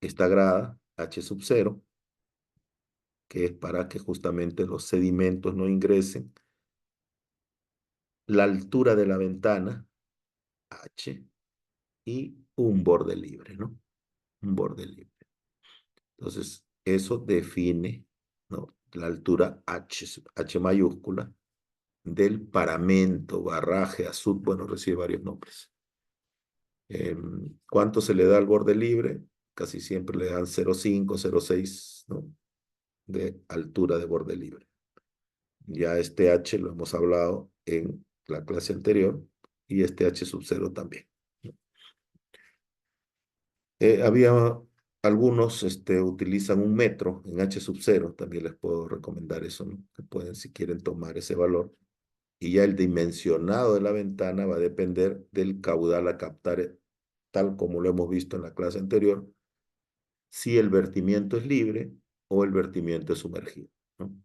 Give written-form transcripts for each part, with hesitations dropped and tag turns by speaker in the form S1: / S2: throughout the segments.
S1: esta grada H sub 0, que es para que justamente los sedimentos no ingresen, la altura de la ventana, H, y un borde libre, ¿no? Un borde libre. Entonces, eso define, ¿no?, la altura H mayúscula del paramento, barraje, azud, bueno, recibe varios nombres. ¿Cuánto se le da al borde libre? Casi siempre le dan 0,5, 0,6, ¿no?, de altura de borde libre. Ya este H lo hemos hablado en la clase anterior y este H sub 0 también. Había algunos utilizan un metro en H sub 0, también les puedo recomendar eso, ¿no? Que pueden, si quieren, tomar ese valor. Y ya el dimensionado de la ventana va a depender del caudal a captar, tal como lo hemos visto en la clase anterior, si el vertimiento es libre o el vertimiento es sumergido, ¿no?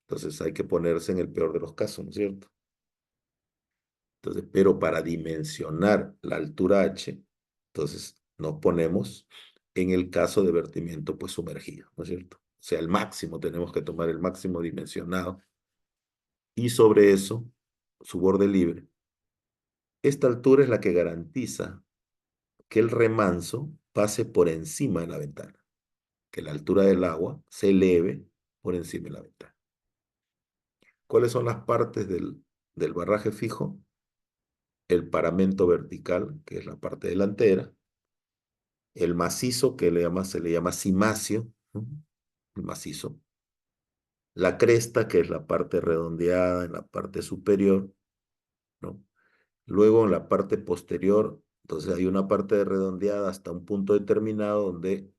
S1: Entonces hay que ponerse en el peor de los casos, ¿no es cierto? Entonces, pero para dimensionar la altura H, entonces nos ponemos en el caso de vertimiento pues sumergido, ¿no es cierto? O sea, el máximo, tenemos que tomar el máximo dimensionado y sobre eso, su borde libre. Esta altura es la que garantiza que el remanso pase por encima de la ventana, que la altura del agua se eleve por encima de la ventana. ¿Cuáles son las partes del barraje fijo? El paramento vertical, que es la parte delantera, el macizo, que se le llama cimacio, ¿no?, el macizo, la cresta, que es la parte redondeada en la parte superior, ¿no? Luego en la parte posterior, entonces hay una parte redondeada hasta un punto determinado donde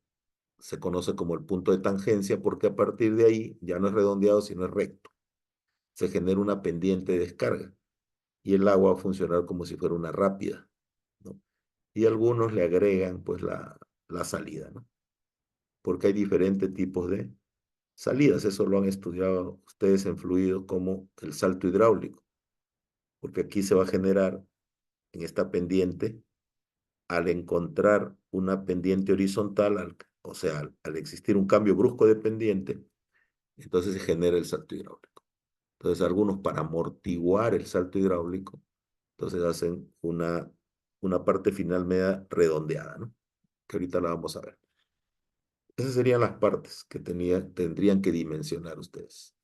S1: se conoce como el punto de tangencia, porque a partir de ahí ya no es redondeado, sino es recto. Se genera una pendiente de descarga y el agua va a funcionar como si fuera una rápida, ¿no? Y algunos le agregan pues la salida, ¿no? Porque hay diferentes tipos de salidas. Eso lo han estudiado ustedes en fluido como el salto hidráulico, porque aquí se va a generar en esta pendiente, al encontrar una pendiente horizontal, o sea, al existir un cambio brusco de pendiente, entonces se genera el salto hidráulico. Entonces algunos, para amortiguar el salto hidráulico, entonces hacen una parte final media redondeada, ¿no?, que ahorita la vamos a ver. Esas serían las partes que tendrían que dimensionar ustedes.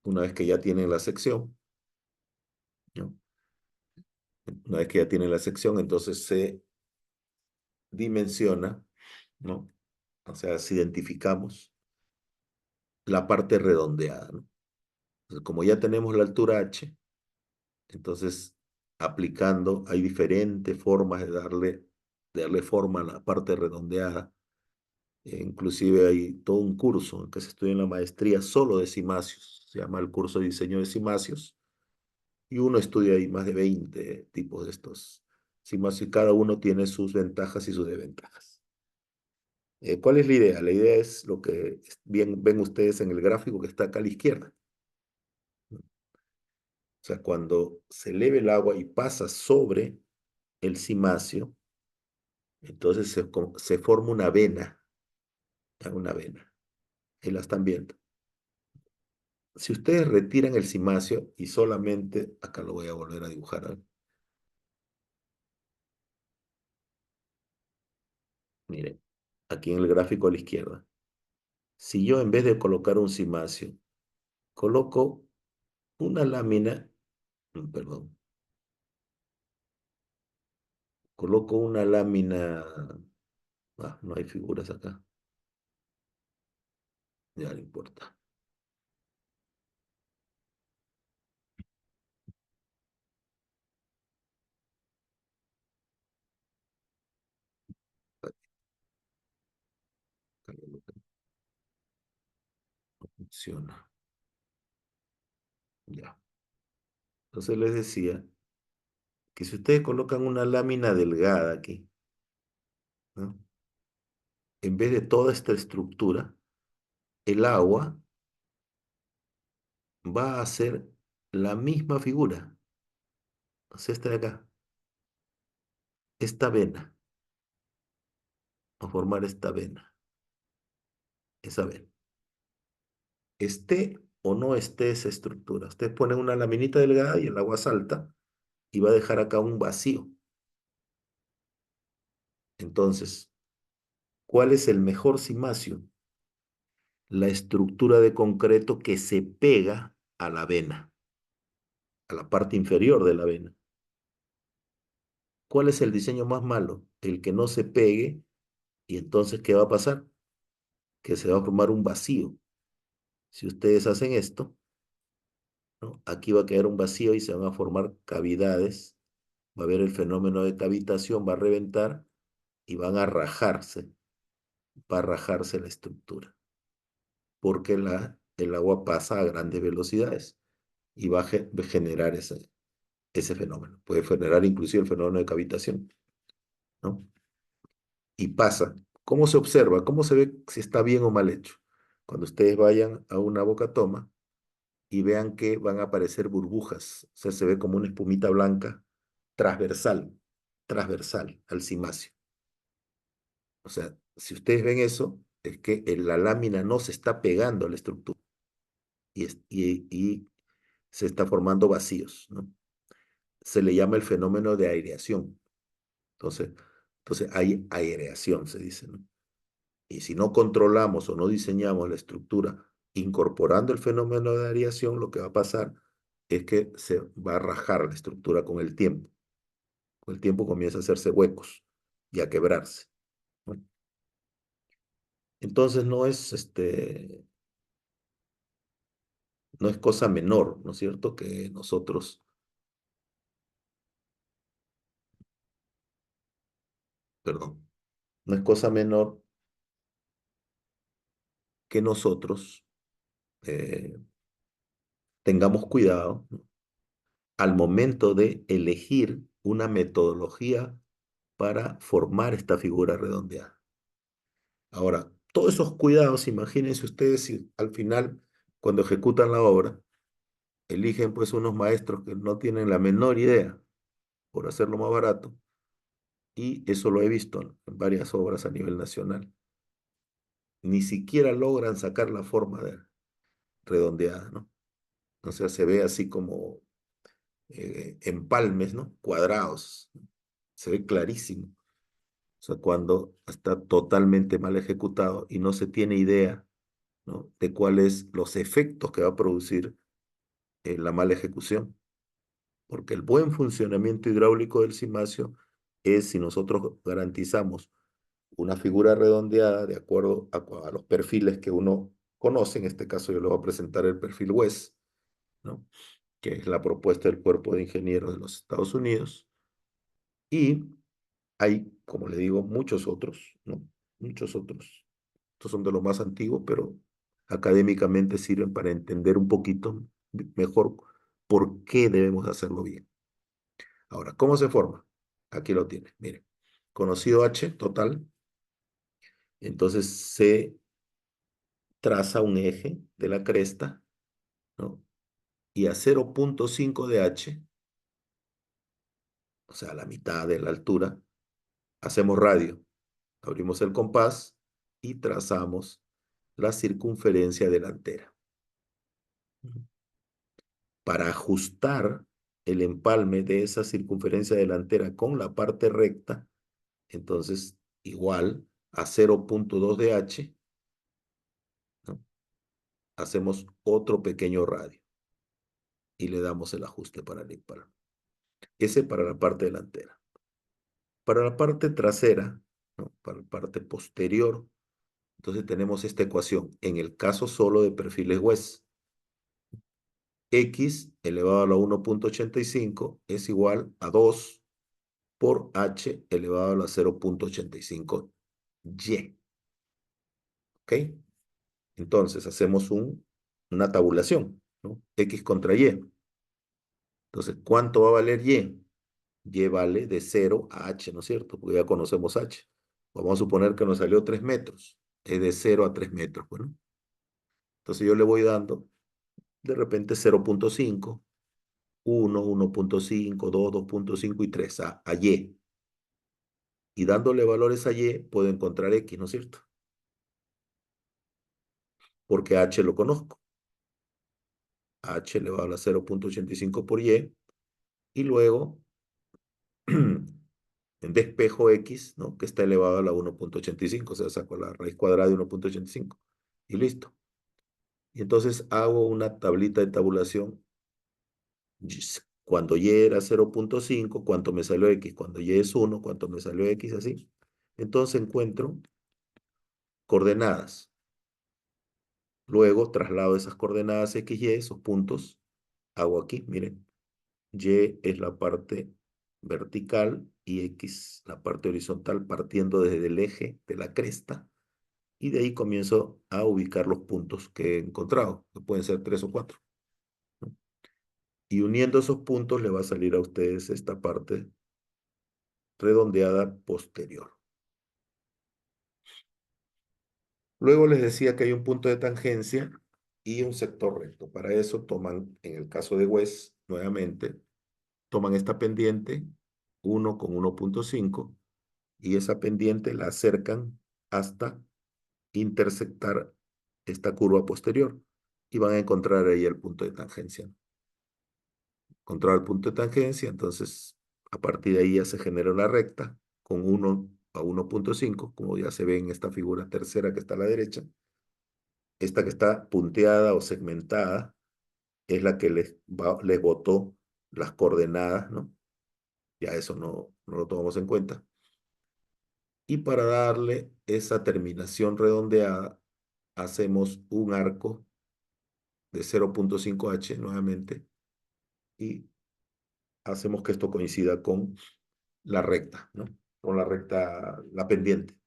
S1: Una vez que ya tienen la sección, ¿no? Una vez que ya tienen la sección, entonces se dimensiona, ¿no? O sea, si identificamos la parte redondeada, ¿no? Entonces, como ya tenemos la altura H, entonces aplicando, hay diferentes formas de darle forma a la parte redondeada. Inclusive hay todo un curso que se estudia en la maestría solo de cimacios, se llama el curso de diseño de cimacios, y uno estudia ahí más de 20 tipos de estos cimacios y cada uno tiene sus ventajas y sus desventajas. ¿Cuál es la idea? La idea es lo que bien ven ustedes en el gráfico que está acá a la izquierda. O sea, cuando se eleve el agua y pasa sobre el cimacio, entonces se forma una vena, una vena. Ahí la están viendo. Si ustedes retiran el cimacio y solamente, acá lo voy a volver a dibujar, ¿eh? Miren, aquí en el gráfico a la izquierda. Si yo, en vez de colocar un cimacio, coloco una lámina, perdón, coloco una lámina, no hay figuras acá, ya no importa. No funciona. Ya. Entonces les decía que si ustedes colocan una lámina delgada aquí, ¿no?, en vez de toda esta estructura, el agua va a hacer la misma figura. O sea, esta de acá, esta vena. a formar esta vena, esa vena. Esté o no esté esa estructura. Ustedes ponen una laminita delgada y el agua salta y va a dejar acá un vacío. Entonces, ¿cuál es el mejor cimacio? La estructura de concreto que se pega a la vena, a la parte inferior de la vena. ¿Cuál es el diseño más malo? El que no se pegue y entonces, ¿qué va a pasar? Que se va a formar un vacío. Si ustedes hacen esto, ¿no? Aquí va a quedar un vacío y se van a formar cavidades. Va a haber el fenómeno de cavitación, va a reventar y van a rajarse, va a rajarse la estructura, porque el agua pasa a grandes velocidades y va a generar ese fenómeno. Puede generar inclusive el fenómeno de cavitación, ¿no? Y pasa. ¿Cómo se observa? ¿Cómo se ve si está bien o mal hecho? Cuando ustedes vayan a una boca toma y vean que van a aparecer burbujas, o sea, se ve como una espumita blanca transversal, transversal al cimacio. O sea, si ustedes ven eso, es que la lámina no se está pegando a la estructura y se está formando vacíos, ¿no? Se le llama el fenómeno de aireación. Entonces, entonces hay aireación, se dice, ¿no? Y si no controlamos o no diseñamos la estructura incorporando el fenómeno de aireación, lo que va a pasar es que se va a rajar la estructura con el tiempo. Con el tiempo comienza a hacerse huecos y a quebrarse, ¿no? Entonces no es cosa menor, ¿no es cierto? Que nosotros, perdón, no es cosa menor que nosotros eh, tengamos cuidado, ¿no? Al momento de elegir una metodología para formar esta figura redondeada. Ahora, todos esos cuidados, imagínense ustedes si al final, cuando ejecutan la obra, eligen pues unos maestros que no tienen la menor idea por hacerlo más barato, y eso lo he visto en varias obras a nivel nacional. Ni siquiera logran sacar la forma redondeada, ¿no? O sea, se ve así como empalmes, ¿no? Cuadrados. Se ve clarísimo. O sea, cuando está totalmente mal ejecutado y no se tiene idea, ¿no? De cuáles los efectos que va a producir la mala ejecución. Porque el buen funcionamiento hidráulico del cimacio es si nosotros garantizamos una figura redondeada de acuerdo a los perfiles que uno conoce. En este caso yo le voy a presentar el perfil WES, ¿no? Que es la propuesta del Cuerpo de Ingenieros de los Estados Unidos. Y hay, como le digo, muchos otros, ¿no? Muchos otros. Estos son de los más antiguos, pero académicamente sirven para entender un poquito mejor por qué debemos hacerlo bien. Ahora, ¿cómo se forma? Aquí lo tiene, mire. Conocido H total, entonces se traza un eje de la cresta, ¿no? Y a 0,5 de H, o sea, a la mitad de la altura, hacemos radio. Abrimos el compás y trazamos la circunferencia delantera. Para ajustar el empalme de esa circunferencia delantera con la parte recta, entonces igual a 0,2 de H, ¿no? Hacemos otro pequeño radio y le damos el ajuste para el empalme. Ese para la parte delantera. Para la parte trasera, ¿no? Para la parte posterior, entonces tenemos esta ecuación. En el caso solo de perfiles WES, X elevado a la 1,85 es igual a 2 por H elevado a la 0,85 Y. ¿Ok? Entonces hacemos una tabulación, ¿no? X contra Y. Entonces, ¿cuánto va a valer Y? Y vale de 0 a H, ¿no es cierto? Porque ya conocemos H. Vamos a suponer que nos salió 3 metros. Es de 0 a 3 metros, bueno. Entonces yo le voy dando de repente 0,5, 1, 1,5, 2, 2,5 y 3 a Y. Y dándole valores a Y, puedo encontrar X, ¿no es cierto? Porque H lo conozco. H elevado a la 0,85 por y luego despejo X, ¿no? Que está elevado a la 1,85, o sea, saco la raíz cuadrada de 1,85 y listo. Y entonces hago una tablita de tabulación. Cuando Y era 0,5, ¿cuánto me salió X? Cuando Y es 1, ¿cuánto me salió X? Así. Entonces encuentro coordenadas. Luego traslado esas coordenadas X, Y, esos puntos. Hago aquí, miren. Y es la parte vertical y X la parte horizontal partiendo desde el eje de la cresta. Y de ahí comienzo a ubicar los puntos que he encontrado, que pueden ser 3 o 4. ¿No? Y uniendo esos puntos le va a salir a ustedes esta parte redondeada posterior. Luego les decía que hay un punto de tangencia y un sector recto. Para eso toman, en el caso de West, nuevamente, toman esta pendiente 1 con 1,5 y esa pendiente la acercan hasta intersectar esta curva posterior y van a encontrar ahí el punto de tangencia. Encontrar el punto de tangencia, entonces a partir de ahí ya se genera una recta con 1 a 1,5, como ya se ve en esta figura tercera que está a la derecha. Esta que está punteada o segmentada es la que les botó las coordenadas, ¿no? Ya eso no lo tomamos en cuenta. Y para darle esa terminación redondeada, hacemos un arco de 0,5H nuevamente y hacemos que esto coincida con la recta, ¿no? Con la recta, la pendiente,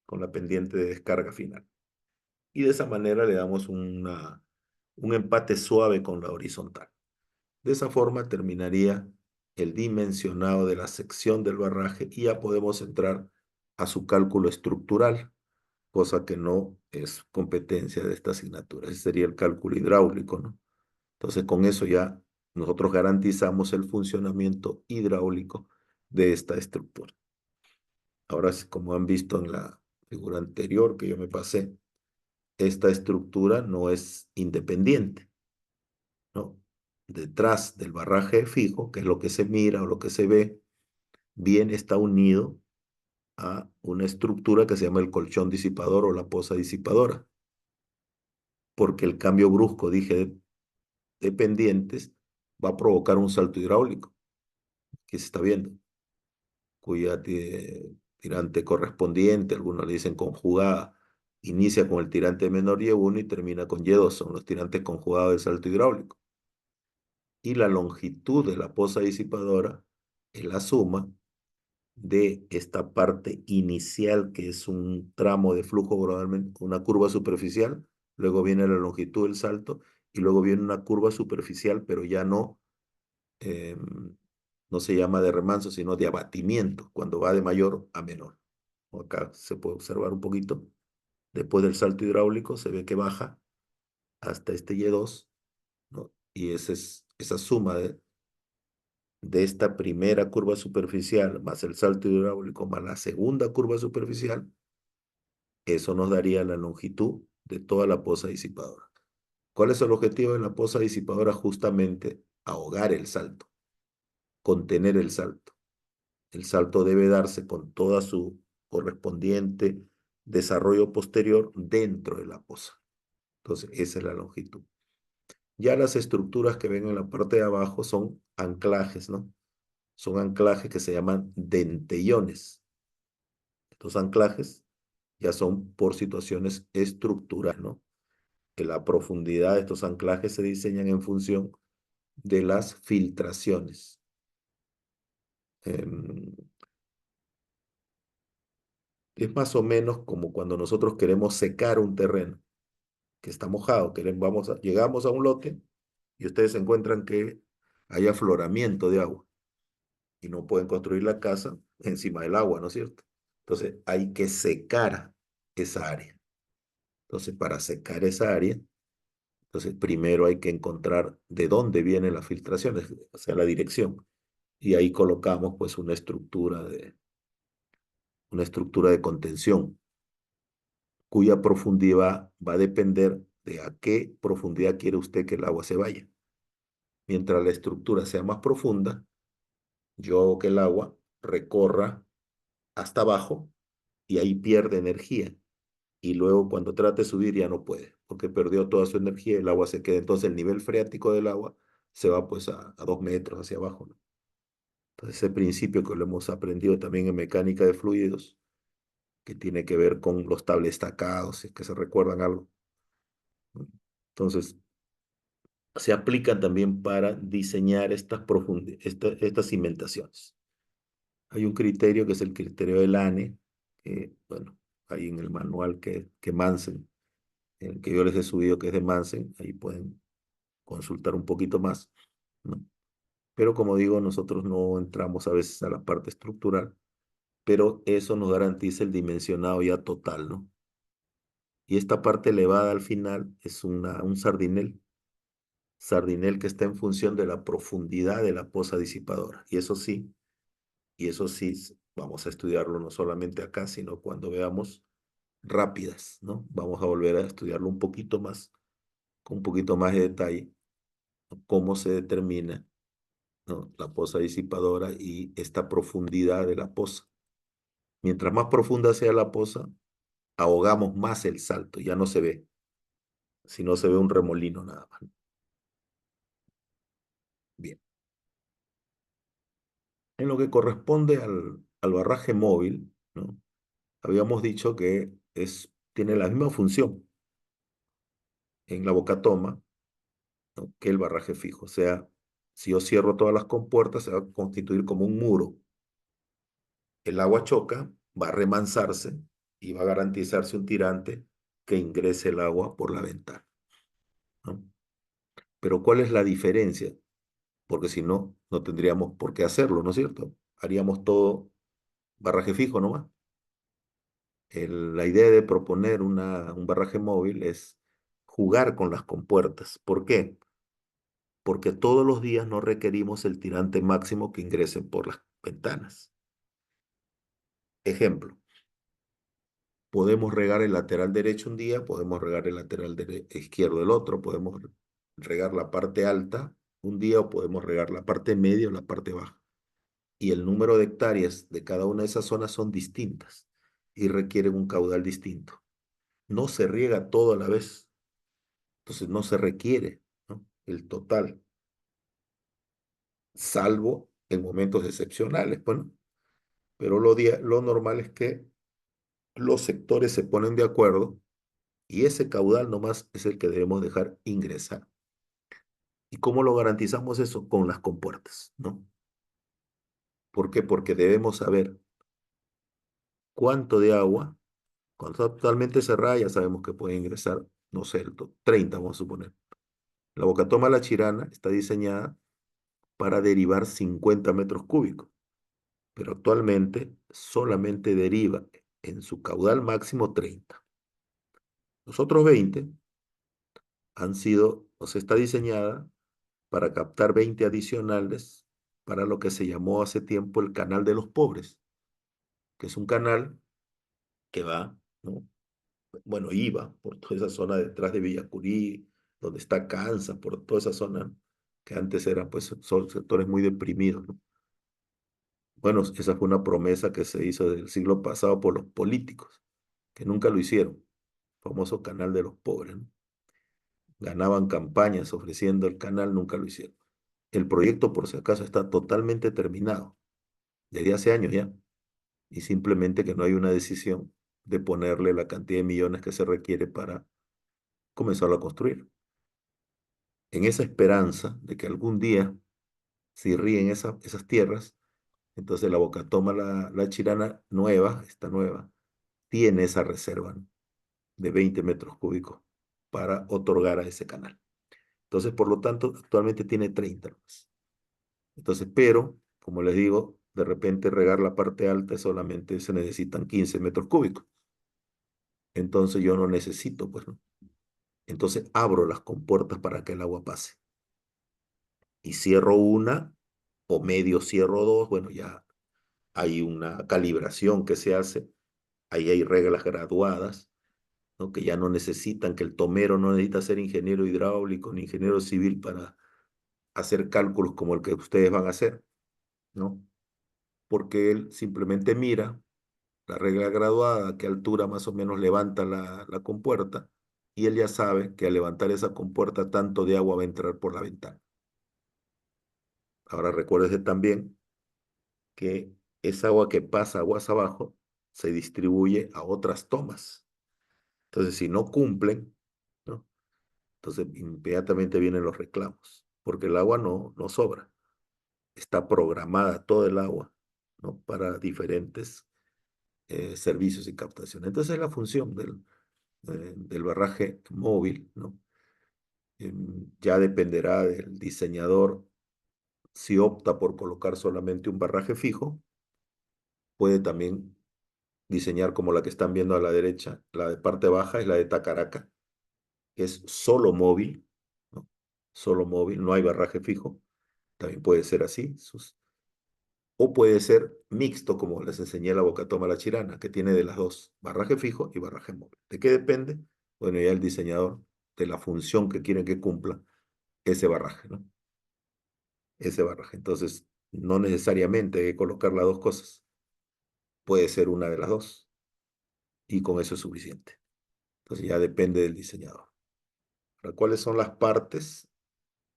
S1: con la pendiente de descarga final. Y de esa manera le damos un empate suave con la horizontal. De esa forma terminaría el dimensionado de la sección del barraje y ya podemos entrar a su cálculo estructural, cosa que no es competencia de esta asignatura. Ese sería el cálculo hidráulico, ¿no? Entonces, con eso ya nosotros garantizamos el funcionamiento hidráulico de esta estructura. Ahora, como han visto en la figura anterior que yo me pasé, esta estructura no es independiente, ¿no? Detrás del barraje fijo, que es lo que se mira o lo que se ve, bien está unido a una estructura que se llama el colchón disipador o la poza disipadora, porque el cambio brusco, dije, de pendientes va a provocar un salto hidráulico, que se está viendo, cuya tirante correspondiente, algunos le dicen conjugada, inicia con el tirante menor Y1 y termina con Y2, son los tirantes conjugados del salto hidráulico. Y la longitud de la poza disipadora es la suma de esta parte inicial, que es un tramo de flujo gradualmente, una curva superficial, luego viene la longitud del salto, y luego viene una curva superficial, pero ya eh, no se llama de remanso, sino de abatimiento, cuando va de mayor a menor. Acá se puede observar un poquito. Después del salto hidráulico se ve que baja hasta este Y2, ¿no? Y esa suma de esta primera curva superficial más el salto hidráulico más la segunda curva superficial, eso nos daría la longitud de toda la poza disipadora. ¿Cuál es el objetivo de la poza disipadora? Justamente ahogar el salto, contener el salto. El salto debe darse con toda su correspondiente desarrollo posterior dentro de la poza. Entonces, esa es la longitud. Ya las estructuras que ven en la parte de abajo son anclajes, ¿no? Son anclajes que se llaman dentellones. Estos anclajes ya son por situaciones estructurales, ¿no? Que la profundidad de estos anclajes se diseñan en función de las filtraciones. Es más o menos como cuando nosotros queremos secar un terreno que está mojado, llegamos a un lote y ustedes encuentran que hay afloramiento de agua y no pueden construir la casa encima del agua, ¿no es cierto? Entonces hay que secar esa área. Entonces, para secar esa área, entonces primero hay que encontrar de dónde vienen las filtraciones, o sea, la dirección. Y ahí colocamos pues una estructura de contención, cuya profundidad va a depender de a qué profundidad quiere usted que el agua se vaya. Mientras la estructura sea más profunda, yo hago que el agua recorra hasta abajo y ahí pierde energía. Y luego cuando trate de subir ya no puede, porque perdió toda su energía y el agua se queda. Entonces el nivel freático del agua se va pues a 2 metros hacia abajo, ¿no? Entonces ese principio que lo hemos aprendido también en mecánica de fluidos, que tiene que ver con los tablestacados, si es que se recuerdan algo, ¿no? Entonces se aplican también para diseñar estas cimentaciones. Hay un criterio que es el criterio del ANE, que, bueno, hay en el manual que Mansen, el que yo les he subido, que es de Mansen, ahí pueden consultar un poquito más, ¿no? Pero como digo, nosotros no entramos a veces a la parte estructural, pero eso nos garantiza el dimensionado ya total, ¿no? Y esta parte elevada al final es un sardinel que está en función de la profundidad de la poza disipadora. Y eso sí, vamos a estudiarlo no solamente acá, sino cuando veamos rápidas, ¿no? Vamos a volver a estudiarlo un poquito más, con un poquito más de detalle, cómo se determina, ¿no?, la poza disipadora y esta profundidad de la poza. Mientras más profunda sea la poza, ahogamos más el salto, ya no se ve, sino se ve un remolino nada más. Bien. En lo que corresponde al barraje móvil, ¿no?, habíamos dicho que tiene la misma función en la bocatoma, ¿no?, que el barraje fijo. O sea, si yo cierro todas las compuertas, se va a constituir como un muro. El agua choca, va a remansarse y va a garantizarse un tirante que ingrese el agua por la ventana, ¿no? Pero ¿cuál es la diferencia? Porque si no, no tendríamos por qué hacerlo, ¿no es cierto? Haríamos todo barraje fijo nomás. La idea de proponer un barraje móvil es jugar con las compuertas. ¿Por qué? Porque todos los días no requerimos el tirante máximo que ingrese por las ventanas. Ejemplo, podemos regar el lateral derecho un día, podemos regar el lateral izquierdo el otro, podemos regar la parte alta un día o podemos regar la parte media o la parte baja. Y el número de hectáreas de cada una de esas zonas son distintas y requieren un caudal distinto. No se riega todo a la vez, entonces no se requiere, ¿no?, el total, salvo en momentos excepcionales, bueno, pero lo normal es que los sectores se ponen de acuerdo y ese caudal nomás es el que debemos dejar ingresar. ¿Y cómo lo garantizamos eso? Con las compuertas, ¿no? ¿Por qué? Porque debemos saber cuánto de agua, cuando está totalmente cerrada, ya sabemos que puede ingresar, no sé, 30, vamos a suponer. La Bocatoma La Chirana está diseñada para derivar 50 metros cúbicos, pero actualmente solamente deriva en su caudal máximo 30. Los otros 20 o sea, está diseñada para captar 20 adicionales para lo que se llamó hace tiempo el Canal de los Pobres, que es un canal que va, ¿no? Bueno, iba por toda esa zona detrás de Villacurí, donde está Kansas, por toda esa zona, que antes eran pues son sectores muy deprimidos, ¿no? Bueno, esa fue una promesa que se hizo del siglo pasado por los políticos, que nunca lo hicieron. Famoso canal de los pobres, ¿no? Ganaban campañas ofreciendo el canal, nunca lo hicieron. El proyecto, por si acaso, está totalmente terminado, desde hace años ya, y simplemente que no hay una decisión de ponerle la cantidad de millones que se requiere para comenzarlo a construir. En esa esperanza de que algún día se irríen esas tierras, entonces la Bocatoma, la Chirana nueva, esta nueva, tiene esa reserva, ¿no?, de 20 metros cúbicos para otorgar a ese canal. Entonces, por lo tanto, actualmente tiene 30 nomás. Entonces, pero, como les digo, de repente regar la parte alta solamente se necesitan 15 metros cúbicos. Entonces yo no necesito, pues, ¿no? Entonces abro las compuertas para que el agua pase. Y cierro una, o medio cierro dos, bueno, ya hay una calibración que se hace, ahí hay reglas graduadas, ¿no? Que ya no necesitan, que el tomero no necesita ser ingeniero hidráulico ni ingeniero civil para hacer cálculos como el que ustedes van a hacer, ¿no? Porque él simplemente mira la regla graduada, a qué altura más o menos levanta la compuerta, y él ya sabe que al levantar esa compuerta tanto de agua va a entrar por la ventana. Ahora recuérdese también que esa agua que pasa aguas abajo se distribuye a otras tomas. Entonces, si no cumplen, ¿no? Entonces inmediatamente vienen los reclamos, porque el agua no sobra. Está programada todo el agua, ¿no? Para diferentes servicios y captación. Entonces es la función del barraje móvil, ¿no? Ya dependerá del diseñador si opta por colocar solamente un barraje fijo, puede también diseñar como la que están viendo a la derecha, la de parte baja es la de Tacaraca, que es solo móvil, ¿no? Solo móvil, no hay barraje fijo, también puede ser así, o puede ser mixto, como les enseñé la Bocatoma La Chirana, que tiene de las dos, barraje fijo y barraje móvil. ¿De qué depende? Bueno, ya el diseñador, de la función que quiere que cumpla ese barraje, ¿no? Ese barraje. Entonces, no necesariamente hay que colocar las dos cosas. Puede ser una de las dos y con eso es suficiente. Entonces ya depende del diseñador. Ahora, ¿cuáles son las partes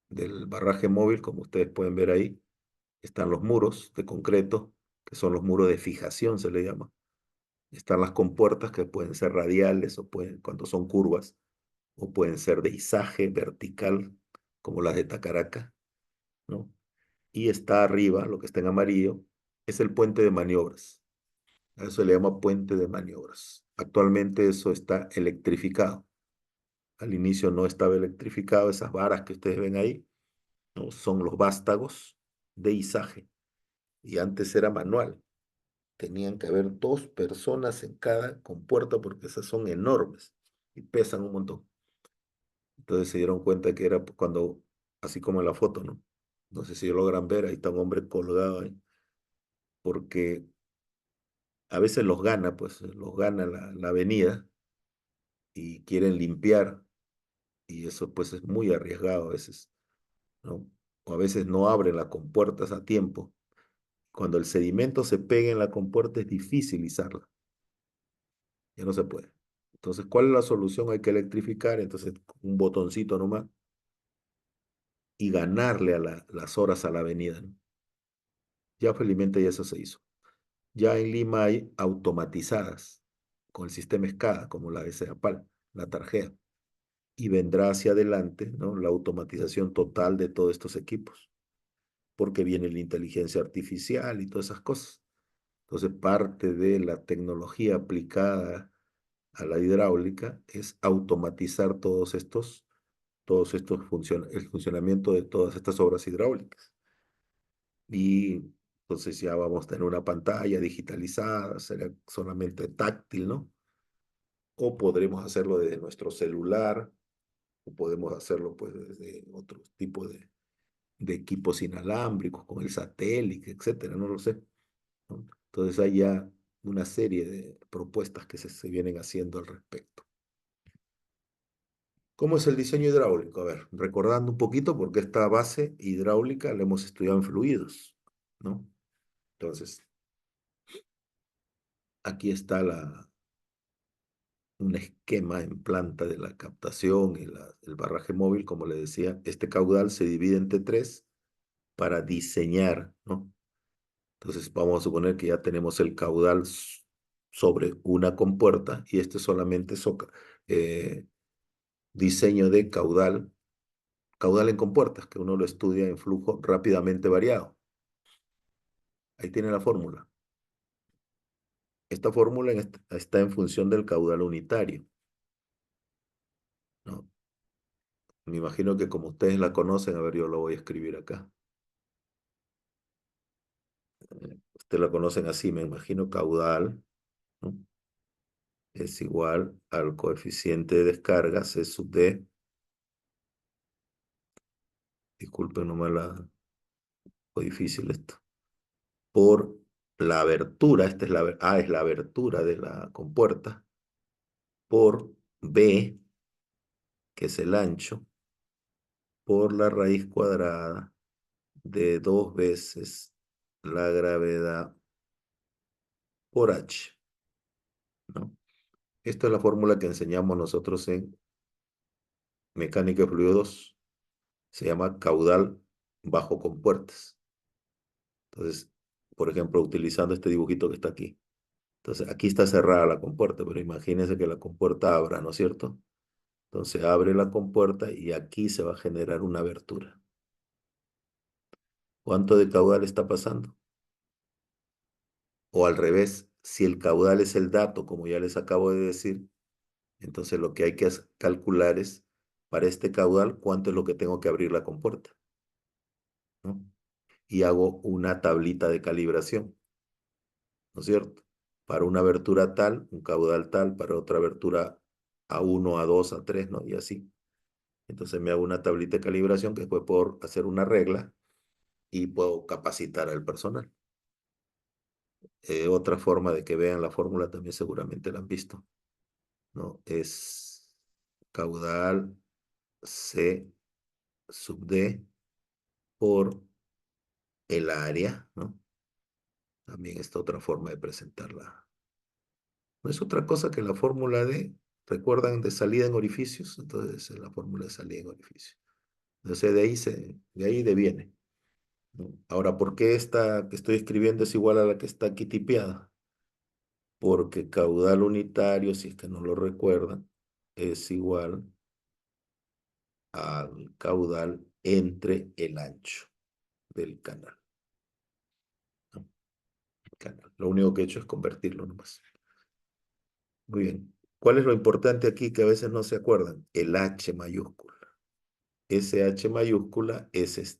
S1: del barraje móvil? Como ustedes pueden ver ahí, están los muros de concreto, que son los muros de fijación, se le llama. Están las compuertas que pueden ser radiales o pueden, cuando son curvas, o pueden ser de izaje vertical, como las de Tacaraca, ¿no? Y está arriba, lo que está en amarillo, es el puente de maniobras. A eso se le llama puente de maniobras. Actualmente eso está electrificado. Al inicio no estaba electrificado, esas varas que ustedes ven ahí, ¿no? Son los vástagos de izaje. Y antes era manual. Tenían que haber dos personas en cada compuerta porque esas son enormes y pesan un montón. Entonces se dieron cuenta que era cuando, así como en la foto, ¿no? No sé si logran ver, ahí está un hombre colgado ahí, porque a veces los gana, pues los gana la avenida y quieren limpiar y eso pues es muy arriesgado a veces, ¿no? O a veces no abren las compuertas a tiempo. Cuando el sedimento se pega en la compuerta es difícil izarla, ya no se puede. Entonces, ¿cuál es la solución? Hay que electrificar, entonces un botoncito nomás y ganarle a las horas a la avenida, ¿no? Ya felizmente ya eso se hizo. Ya en Lima hay automatizadas con el sistema SCADA, como la de Ceapal, la tarjeta, y vendrá hacia adelante, ¿no? La automatización total de todos estos equipos, porque viene la inteligencia artificial y todas esas cosas. Entonces, parte de la tecnología aplicada a la hidráulica es automatizar el funcionamiento de todas estas obras hidráulicas. Y entonces ya vamos a tener una pantalla digitalizada, será solamente táctil, ¿no? O podremos hacerlo desde nuestro celular, o podemos hacerlo pues desde otro tipo de equipos inalámbricos, con el satélite, etcétera, no lo sé, ¿no? Entonces hay ya una serie de propuestas que se vienen haciendo al respecto. ¿Cómo es el diseño hidráulico? A ver, recordando un poquito, porque esta base hidráulica la hemos estudiado en fluidos, ¿no? Entonces, aquí está un esquema en planta de la captación y el barraje móvil, como le decía. Este caudal se divide entre tres para diseñar, ¿no? Entonces, vamos a suponer que ya tenemos el caudal sobre una compuerta y este solamente es diseño de caudal en compuertas, que uno lo estudia en flujo rápidamente variado. Ahí tiene la fórmula. Esta fórmula está en función del caudal unitario, ¿no? Me imagino que como ustedes la conocen, a ver, yo lo voy a escribir acá. Ustedes la conocen así, me imagino, caudal, ¿no? Es igual al coeficiente de descarga, C sub D, disculpen, no me la, fue difícil esto, por la abertura, esta es A es la abertura de la compuerta, por B, que es el ancho, por la raíz cuadrada de 2 veces la gravedad por H, ¿no? Esta es la fórmula que enseñamos nosotros en mecánica de fluidos. Se llama caudal bajo compuertas. Entonces, por ejemplo, utilizando este dibujito que está aquí. Entonces, aquí está cerrada la compuerta, pero imagínense que la compuerta abra, ¿no es cierto? Entonces, abre la compuerta y aquí se va a generar una abertura. ¿Cuánto de caudal está pasando? O al revés, si el caudal es el dato, como ya les acabo de decir, entonces lo que hay que calcular es, para este caudal, cuánto es lo que tengo que abrir la compuerta, ¿no? Y hago una tablita de calibración, ¿no es cierto? Para una abertura tal, un caudal tal, para otra abertura A1, A2, A3, ¿no? Y así. Entonces me hago una tablita de calibración que después puedo hacer una regla y puedo capacitar al personal. Otra forma de que vean la fórmula también seguramente la han visto, ¿no? Es caudal C sub D por el área, ¿no? También esta otra forma de presentarla. No es otra cosa que la fórmula de, ¿recuerdan de salida en orificios? Entonces es la fórmula de salida en orificios. Entonces de ahí deviene, ¿no? Ahora, ¿por qué esta que estoy escribiendo es igual a la que está aquí tipeada? Porque caudal unitario, si es que no lo recuerdan, es igual al caudal entre el ancho del canal, ¿no? Canal. Lo único que he hecho es convertirlo nomás. Muy bien. ¿Cuál es lo importante aquí que a veces no se acuerdan? El H mayúscula. Ese H mayúscula es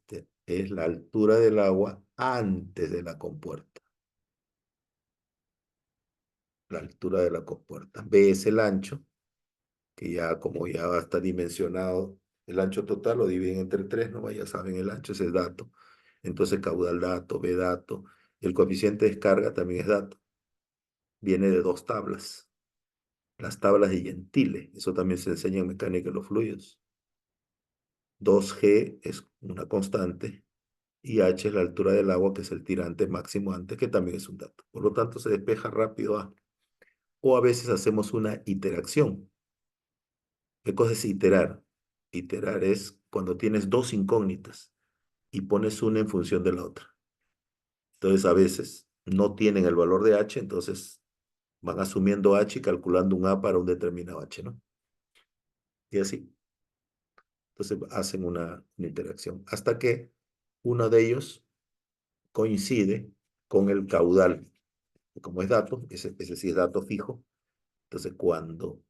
S1: la altura del agua antes de la compuerta. La altura de la compuerta. B es el ancho, que ya como ya va a estar dimensionado, el ancho total lo dividen entre 3, ¿no? Ya saben, el ancho es el dato. Entonces caudal dato, B dato. El coeficiente de descarga también es dato. Viene de 2 tablas. Las tablas de Gentile. Eso también se enseña en mecánica de los fluidos. 2G es una constante y H es la altura del agua, que es el tirante máximo antes, que también es un dato. Por lo tanto, se despeja rápido A. O a veces hacemos una iteración. ¿Qué cosa es iterar? Iterar es cuando tienes dos incógnitas y pones una en función de la otra. Entonces, a veces no tienen el valor de H, entonces van asumiendo H y calculando un A para un determinado H, ¿no? Y así. Entonces, hacen una interacción hasta que uno de ellos coincide con el caudal. Como es dato, ese sí es dato fijo. Entonces, cuando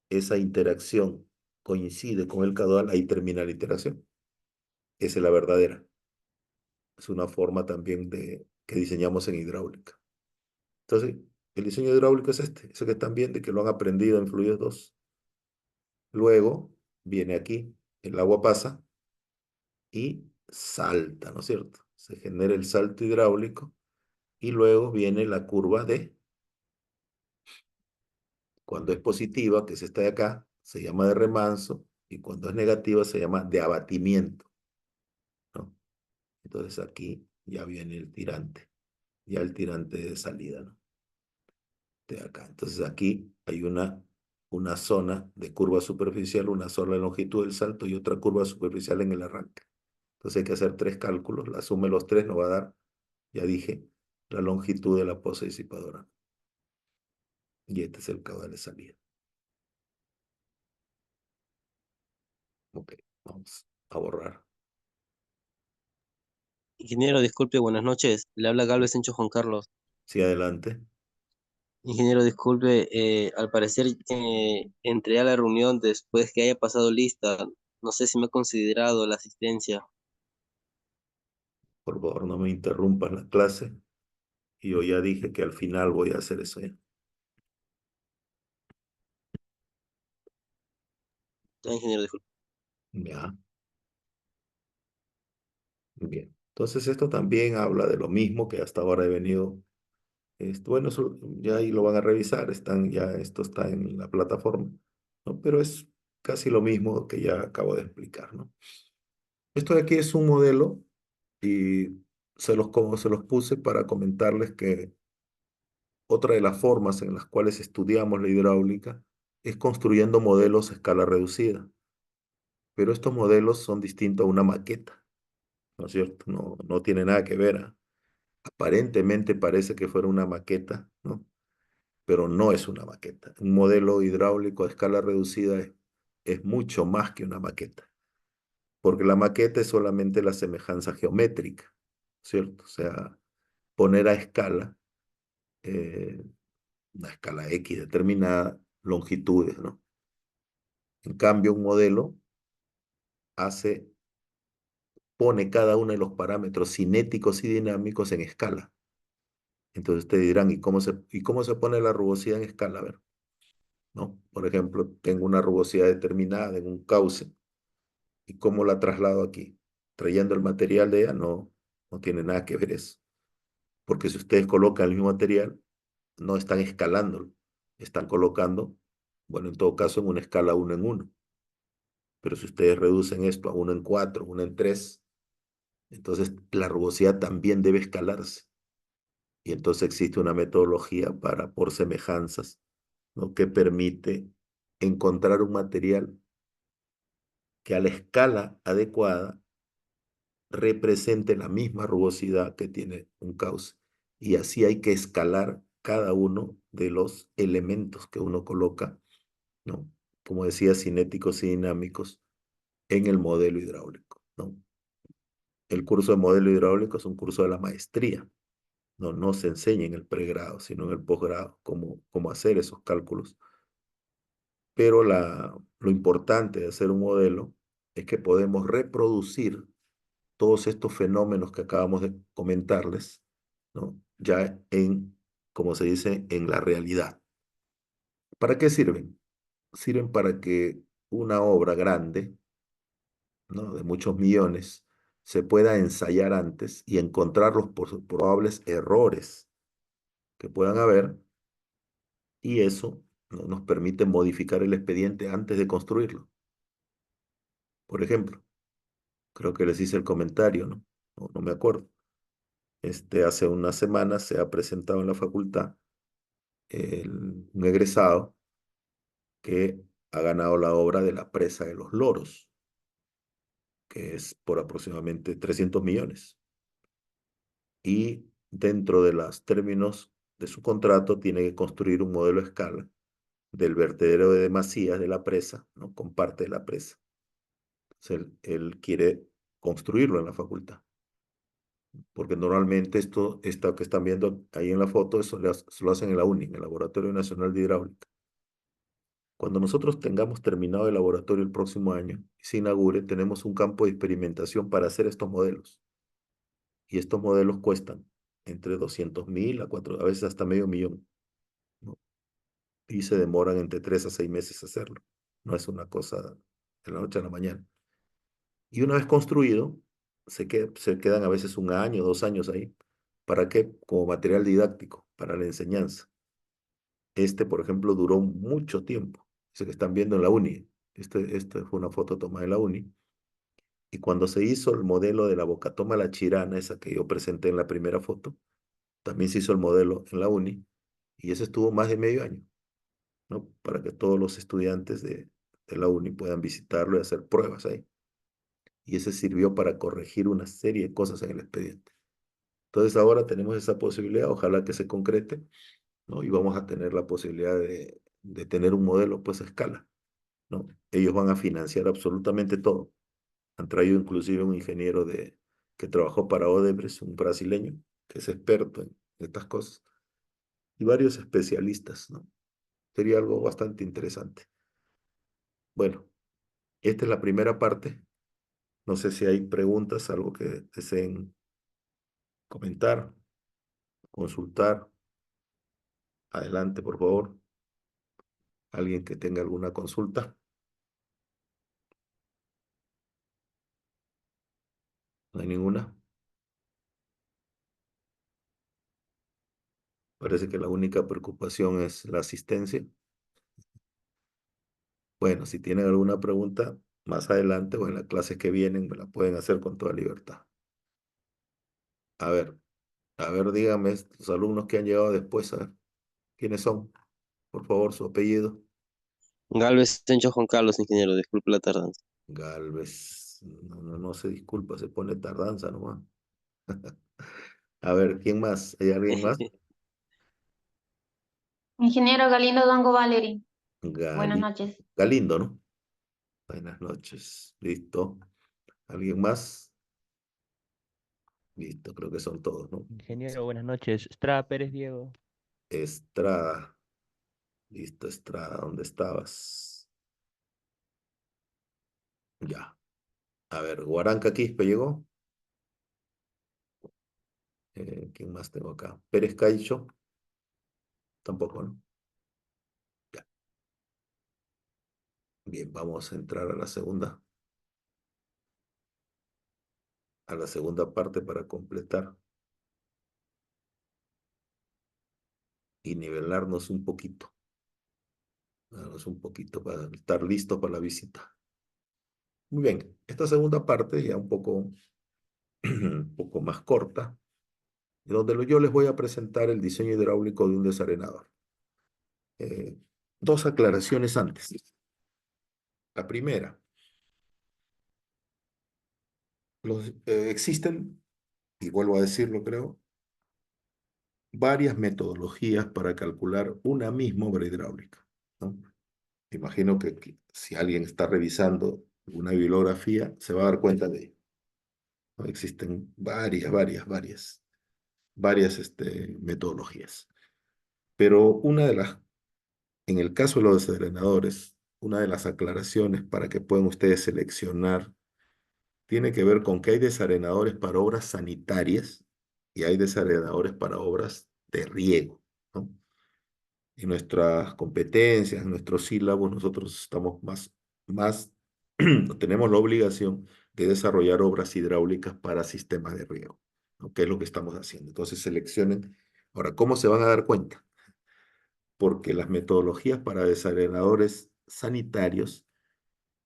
S1: esa interacción coincide con el caudal, ahí termina la interacción. Esa es la verdadera. Es una forma también de que diseñamos en hidráulica. Entonces, el diseño hidráulico es eso que están viendo y que lo han aprendido en Fluidos 2. Luego viene aquí, el agua pasa y salta, ¿no es cierto? Se genera el salto hidráulico y luego viene la curva de, cuando es positiva, que es esta de acá, se llama de remanso, y cuando es negativa se llama de abatimiento, ¿no? Entonces aquí ya viene el tirante, ya el tirante de salida, ¿no? De acá. Entonces aquí hay una zona de curva superficial, una sola longitud del salto y otra curva superficial en el arranque. Entonces hay que hacer 3 cálculos, la suma de los 3 nos va a dar, ya dije, la longitud de la poza disipadora. Y este es el caudal de salida. Ok, vamos a borrar.
S2: Ingeniero, disculpe, buenas noches. Le habla Galvez Encho Juan Carlos.
S1: Sí, adelante.
S2: Ingeniero, disculpe, al parecer entré a la reunión después que haya pasado lista. No sé si me ha considerado la asistencia.
S1: Por favor, no me interrumpan la clase. Y yo ya dije que al final voy a hacer eso ya.
S2: Ya, ingeniero, disculpe.
S1: Ya, bien. Entonces esto también habla de lo mismo que hasta ahora he venido Bueno, eso ya ahí lo van a revisar, esto está en la plataforma, ¿no? Pero es casi lo mismo que ya acabo de explicar, ¿no? Esto de aquí es un modelo y como se los puse para comentarles que otra de las formas en las cuales estudiamos la hidráulica es construyendo modelos a escala reducida, pero estos modelos son distintos a una maqueta, ¿no es cierto? No, no tiene nada que ver. Aparentemente parece que fuera una maqueta, ¿no? Pero no es una maqueta. Un modelo hidráulico a escala reducida es mucho más que una maqueta, porque la maqueta es solamente la semejanza geométrica, ¿cierto? O sea, poner a escala, eh, una escala X determinada, longitudes, ¿no? En cambio, un modelo hace, pone cada uno de los parámetros cinéticos y dinámicos en escala. Entonces ustedes dirán, ¿y cómo se pone la rugosidad en escala? A ver, ¿no? Por ejemplo, tengo una rugosidad determinada en un cauce. ¿Y cómo la traslado aquí? Trayendo el material de ella, no, no tiene nada que ver eso. Porque si ustedes colocan el mismo material, no están escalándolo, están colocando, bueno, en todo caso, en una escala uno en uno. Pero si ustedes reducen esto a uno en cuatro, uno en tres, entonces la rugosidad también debe escalarse. Y entonces existe una metodología por semejanzas, ¿no? Que permite encontrar un material que a la escala adecuada represente la misma rugosidad que tiene un cauce. Y así hay que escalar cada uno de los elementos que uno coloca, ¿no? Como decía, cinéticos y dinámicos en el modelo hidráulico, ¿no? El curso de modelo hidráulico es un curso de la maestría, ¿no? No se enseña en el pregrado, sino en el posgrado, cómo hacer esos cálculos. Pero lo importante de hacer un modelo es que podemos reproducir todos estos fenómenos que acabamos de comentarles, ¿no? Ya como se dice, en la realidad. ¿Para qué sirven? Sirven para que una obra grande, ¿no? De muchos millones, se pueda ensayar antes y encontrar los probables errores que puedan haber, y eso, ¿no? Nos permite modificar el expediente antes de construirlo. Por ejemplo, creo que les hice el comentario, ¿no? No me acuerdo. Hace unas semanas se ha presentado en la facultad un egresado que ha ganado la obra de la presa de los Loros, que es por aproximadamente 300 millones. Y dentro de los términos de su contrato tiene que construir un modelo a escala del vertedero de demasías de la presa, ¿no? Con parte de la presa. Entonces, él quiere construirlo en la facultad, porque normalmente esto que están viendo ahí en la foto, eso lo hacen en la UNI, en el Laboratorio Nacional de Hidráulica. Cuando nosotros tengamos terminado el laboratorio el próximo año y se inaugure, tenemos un campo de experimentación para hacer estos modelos. Y estos modelos cuestan entre 200.000 a veces hasta medio millón, ¿no? Y se demoran entre 3 a 6 meses hacerlo. No es una cosa de la noche a la mañana. Y una vez construido, se quedan a veces un año, 2 años ahí. ¿Para qué? Como material didáctico, para la enseñanza. Por ejemplo, duró mucho tiempo. Ese que están viendo en la uni. Esta fue una foto tomada en la uni. Y cuando se hizo el modelo de la Bocatoma La Chirana, esa que yo presenté en la primera foto, también se hizo el modelo en la uni. Y ese estuvo más de medio año, ¿no? Para que todos los estudiantes de la uni puedan visitarlo y hacer pruebas ahí. Y ese sirvió para corregir una serie de cosas en el expediente. Entonces ahora tenemos esa posibilidad, ojalá que se concrete, ¿no? Y vamos a tener la posibilidad de tener un modelo pues a escala, ¿no? Ellos van a financiar absolutamente todo. Han traído inclusive un ingeniero que trabajó para Odebrecht, un brasileño, que es experto en estas cosas, y varios especialistas, ¿no? Sería algo bastante interesante. Bueno, esta es la primera parte. No sé si hay preguntas, algo que deseen comentar, consultar. Adelante, por favor. Alguien que tenga alguna consulta. ¿No hay ninguna? Parece que la única preocupación es la asistencia. Bueno, si tienen alguna pregunta más adelante o en las clases que vienen, me la pueden hacer con toda libertad. A ver, dígame, los alumnos que han llegado después, a ver, ¿quiénes son? Por favor, su apellido.
S2: Galvez Sencho Juan Carlos, ingeniero, disculpe la tardanza.
S1: Galvez. No, no, no se disculpa, se pone tardanza nomás. A ver, ¿quién más? ¿Hay alguien más?
S3: Ingeniero Galindo Dango Valery, buenas
S1: Gali-
S3: noches.
S1: Galindo, ¿no? Buenas noches. Listo. ¿Alguien más? Listo, creo que son todos, ¿no?
S4: Ingeniero, buenas noches. Estrada Pérez Diego.
S1: Estrada. Listo, Estrada, ¿dónde estabas? Ya. A ver, Guaranca Quispe llegó. ¿Quién más tengo acá? Pérez Caicho. Tampoco, ¿no? Ya. Bien, vamos a entrar a la segunda parte para completar y nivelarnos un poquito. Nivelarnos un poquito para estar listos para la visita. Muy bien, esta segunda parte ya un poco más corta, donde yo les voy a presentar el diseño hidráulico de un desarenador. Dos aclaraciones antes. La primera, existen, y vuelvo a decirlo creo, varias metodologías para calcular una misma obra hidráulica, ¿no? Imagino que si alguien está revisando una bibliografía, se va a dar cuenta de ello, ¿no? Existen varias metodologías. Pero en el caso de los desarenadores, una de las aclaraciones para que puedan ustedes seleccionar tiene que ver con que hay desarenadores para obras sanitarias y hay desarenadores para obras de riego, ¿no? En nuestras competencias, en nuestros sílabos, nosotros estamos más, tenemos la obligación de desarrollar obras hidráulicas para sistemas de riego, ¿no? ¿Qué es lo que estamos haciendo? Entonces seleccionen. Ahora, ¿cómo se van a dar cuenta? Porque las metodologías para desarenadores sanitarios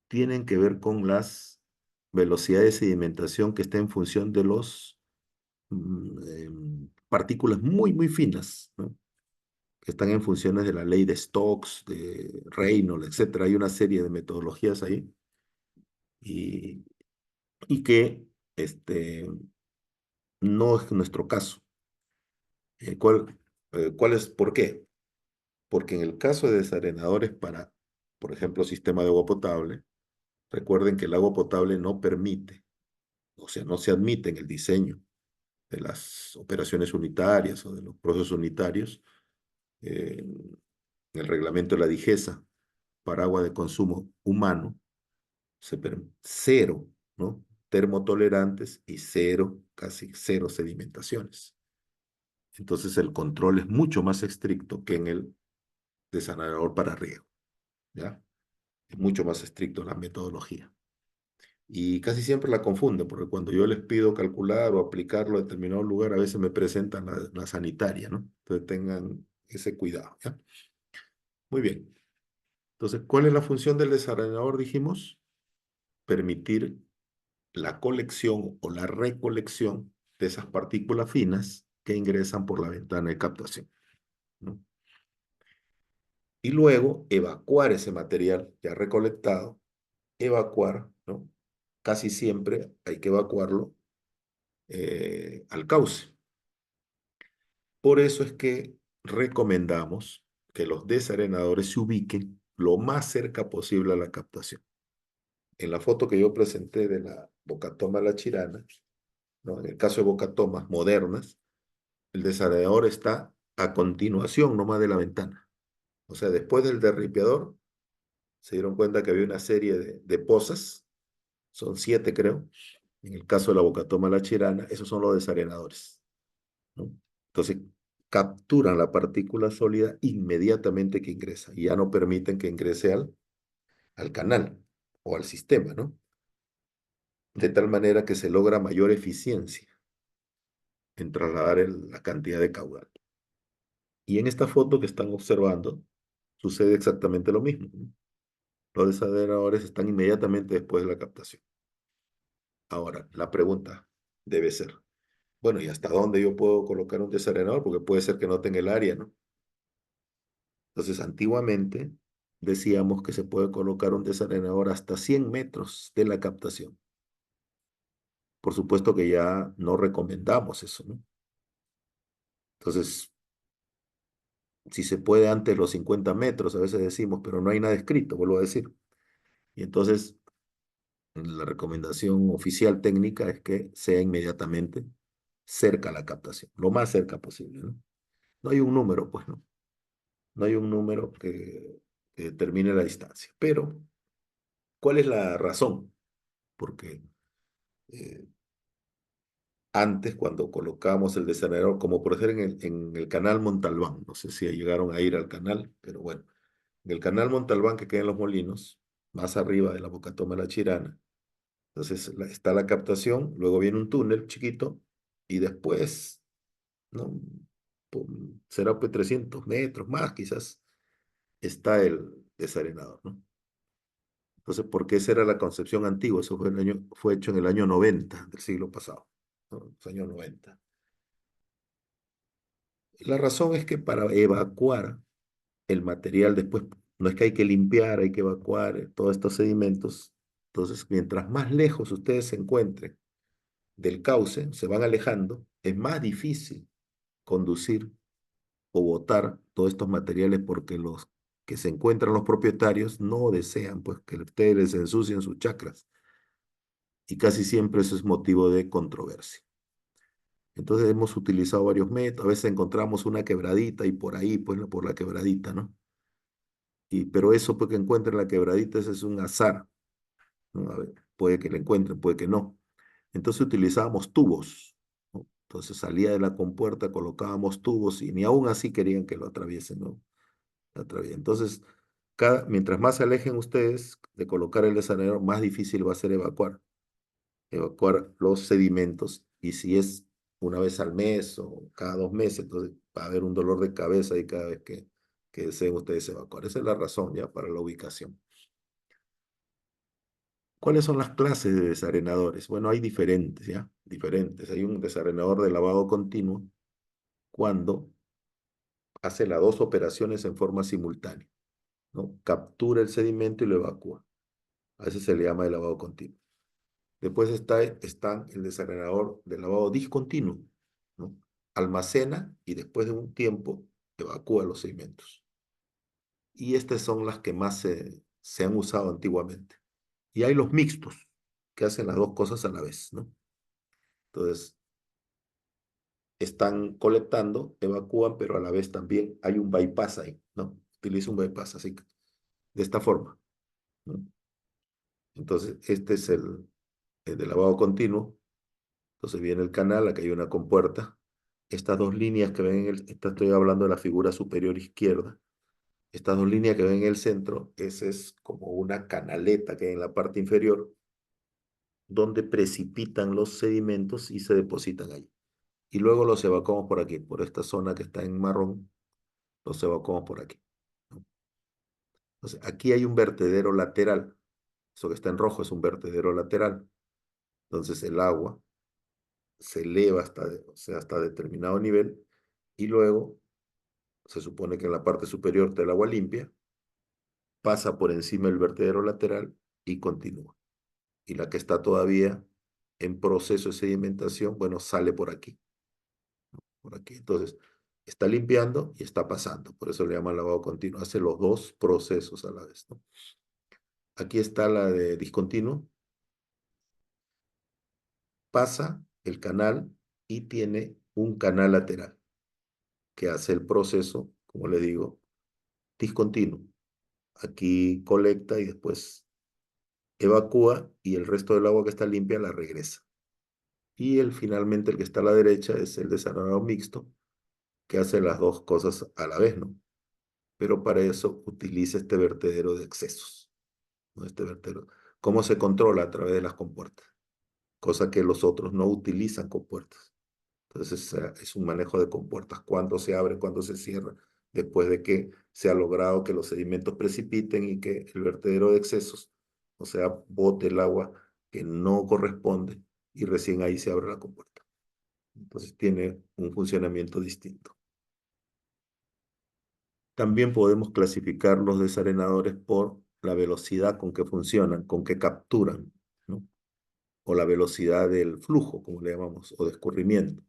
S1: tienen que ver con las velocidades de sedimentación que estén en función de los partículas muy finas, ¿no? Que están en funciones de la ley de Stokes, de Reynolds, etcétera. Hay una serie de metodologías ahí y, y que no es nuestro caso. ¿Cuál es? ¿Por qué? Porque en el caso de desarenadores para, por ejemplo, sistema de agua potable, recuerden que el agua potable no permite, o sea, no se admite en el diseño de las operaciones unitarias o de los procesos unitarios, en el reglamento de la DIGESA para agua de consumo humano, cero, ¿no? Termotolerantes y cero, casi cero sedimentaciones. Entonces el control es mucho más estricto que en el desarenador para riego, ¿ya? Es mucho más estricto la metodología. Y casi siempre la confunden, porque cuando yo les pido calcular o aplicarlo a determinado lugar, a veces me presentan la sanitaria, ¿no? Entonces tengan ese cuidado, ¿ya? Muy bien. Entonces, ¿cuál es la función del desarenador? Dijimos, permitir la colección o la recolección de esas partículas finas que ingresan por la ventana de captación, ¿no? Y luego evacuar ese material ya recolectado, evacuar, ¿no? Casi siempre hay que evacuarlo al cauce. Por eso es que recomendamos que los desarenadores se ubiquen lo más cerca posible a la captación. En la foto que yo presenté de la Bocatoma La Chirana, ¿no? En el caso de bocatomas modernas, el desarenador está a continuación nomás de la ventana. O sea, después del derripiador, se dieron cuenta que había una serie de pozas, son 7 creo. En el caso de la Bocatoma La Chirana, esos son los desarenadores, ¿no? Entonces, capturan la partícula sólida inmediatamente que ingresa y ya no permiten que ingrese al canal o al sistema, ¿no? De tal manera que se logra mayor eficiencia en trasladar la cantidad de caudal. Y en esta foto que están observando, sucede exactamente lo mismo, ¿no? Los desarenadores están inmediatamente después de la captación. Ahora, la pregunta debe ser, bueno, ¿y hasta dónde yo puedo colocar un desarenador? Porque puede ser que no tenga el área, ¿no? Entonces, antiguamente decíamos que se puede colocar un desarenador hasta 100 metros de la captación. Por supuesto que ya no recomendamos eso, ¿no? Entonces, si se puede antes los 50 metros, a veces decimos, pero no hay nada escrito, vuelvo a decir. Y entonces, la recomendación oficial técnica es que sea inmediatamente cerca a la captación, lo más cerca posible, ¿no? No hay un número, pues, ¿no? No hay un número que determine la distancia. Pero, ¿cuál es la razón? Porque eh, antes, cuando colocábamos el desarenador, como por ejemplo en el canal Montalbán, no sé si llegaron a ir al canal, pero bueno, en el canal Montalbán que queda en Los Molinos, más arriba de la Bocatoma de la Chirana, entonces está la captación, luego viene un túnel chiquito y después, ¿no? Será pues 300 metros más quizás, está el desarenador, ¿no? Entonces, porque esa era la concepción antigua, eso fue hecho en el año 90 del siglo pasado, ¿no? Los años 90. La razón es que para evacuar el material después, no es que hay que limpiar, hay que evacuar todos estos sedimentos. Entonces, mientras más lejos ustedes se encuentren del cauce, se van alejando, es más difícil conducir o botar todos estos materiales porque los que se encuentran los propietarios no desean pues que ustedes les ensucien sus chacras y casi siempre eso es motivo de controversia. Entonces hemos utilizado varios métodos, a veces encontramos una quebradita y por ahí, pues por la quebradita, ¿no? Pero eso porque encuentren la quebradita, ese es un azar, ¿no? A ver, puede que la encuentren, puede que no. Entonces utilizábamos tubos, ¿no? Entonces salía de la compuerta, colocábamos tubos y ni aún así querían que lo atraviesen, ¿no? Entonces, mientras más se alejen ustedes de colocar el desarenador, más difícil va a ser evacuar los sedimentos. Y si es una vez al mes o cada 2 meses, entonces va a haber un dolor de cabeza y cada vez que deseen ustedes evacuar. Esa es la razón ya para la ubicación. ¿Cuáles son las clases de desarenadores? Bueno, hay diferentes, ¿ya? Diferentes. Hay un desarenador de lavado continuo cuando hace las dos operaciones en forma simultánea, ¿no? Captura el sedimento y lo evacúa. A ese se le llama el lavado continuo. Después está el desarenador de lavado discontinuo, ¿no? Almacena y después de un tiempo evacúa los sedimentos. Y estas son las que más se han usado antiguamente. Y hay los mixtos, que hacen las dos cosas a la vez, ¿no? Entonces, están colectando, evacúan, pero a la vez también hay un bypass ahí, ¿no? Utiliza un bypass, así que, de esta forma, ¿no? Entonces, este es el de lavado continuo. Entonces viene el canal, acá hay una compuerta. Estas dos líneas que ven estoy hablando de la figura superior izquierda. Estas dos líneas que ven en el centro, esa es como una canaleta que hay en la parte inferior, donde precipitan los sedimentos y se depositan ahí. Y luego los evacuamos por aquí, por esta zona que está en marrón, los evacuamos por aquí, ¿no? Entonces, aquí hay un vertedero lateral. Eso que está en rojo es un vertedero lateral. Entonces, el agua se eleva o sea, hasta determinado nivel y luego se supone que en la parte superior está el agua limpia, pasa por encima del vertedero lateral y continúa. Y la que está todavía en proceso de sedimentación, bueno, sale por aquí, por aquí. Entonces, está limpiando y está pasando. Por eso le llaman lavado continuo. Hace los dos procesos a la vez, ¿no? Aquí está la de discontinuo. Pasa el canal y tiene un canal lateral que hace el proceso, como le digo, discontinuo. Aquí colecta y después evacúa y el resto del agua que está limpia la regresa. Y finalmente el que está a la derecha es el desarenador mixto, que hace las dos cosas a la vez, ¿no? Pero para eso utiliza este vertedero de excesos, ¿no? Este vertedero. ¿Cómo se controla? A través de las compuertas, cosa que los otros no utilizan compuertas. Entonces es un manejo de compuertas, cuándo se abre, cuándo se cierra, después de que se ha logrado que los sedimentos precipiten y que el vertedero de excesos, o sea, bote el agua que no corresponde y recién ahí se abre la compuerta. Entonces tiene un funcionamiento distinto. También podemos clasificar los desarenadores por la velocidad con que funcionan, con que capturan, ¿no? O la velocidad del flujo, como le llamamos, o de escurrimiento.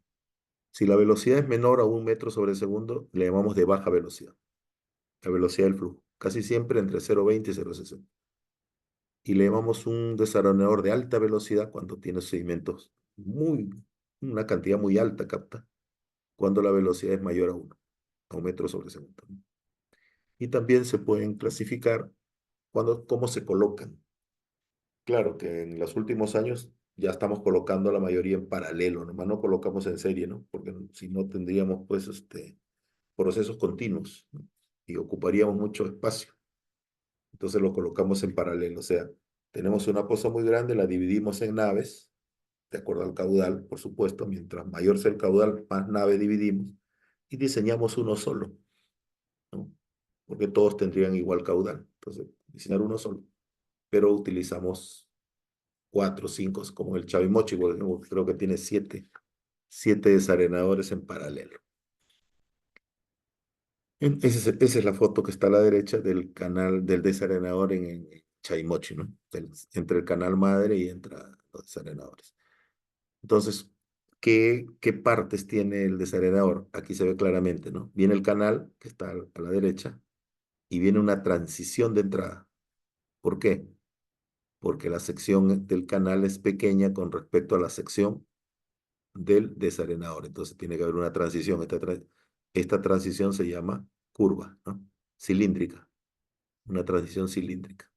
S1: Si la velocidad es menor a 1 metro sobre segundo, le llamamos de baja velocidad, la velocidad del flujo, casi siempre entre 0,20 y 0,60. Y le llamamos un desarenador de alta velocidad cuando tiene sedimentos una cantidad muy alta capta, cuando la velocidad es mayor a 1 metro sobre segundo, ¿no? Y también se pueden clasificar cómo se colocan. Claro que en los últimos años ya estamos colocando la mayoría en paralelo, nomás no colocamos en serie, ¿no? Porque si no tendríamos pues procesos continuos, ¿no? Y ocuparíamos mucho espacio. Entonces lo colocamos en paralelo, o sea, tenemos una poza muy grande, la dividimos en naves, de acuerdo al caudal, por supuesto, mientras mayor sea el caudal, más naves dividimos y diseñamos uno solo, ¿no? Porque todos tendrían igual caudal, entonces diseñar uno solo, pero utilizamos 4, 5, como el Chavimochi, por ejemplo, creo que tiene 7 desarenadores en paralelo. Esa es la foto que está a la derecha del canal del desarenador en Chavimochi, ¿no? Entre el canal madre y entre los desarenadores. Entonces, ¿qué partes tiene el desarenador? Aquí se ve claramente, ¿no? Viene el canal, que está a la derecha, y viene una transición de entrada. ¿Por qué? Porque la sección del canal es pequeña con respecto a la sección del desarenador. Entonces tiene que haber una transición. Esta transición se llama curva, ¿no? Cilíndrica. Una transición cilíndrica.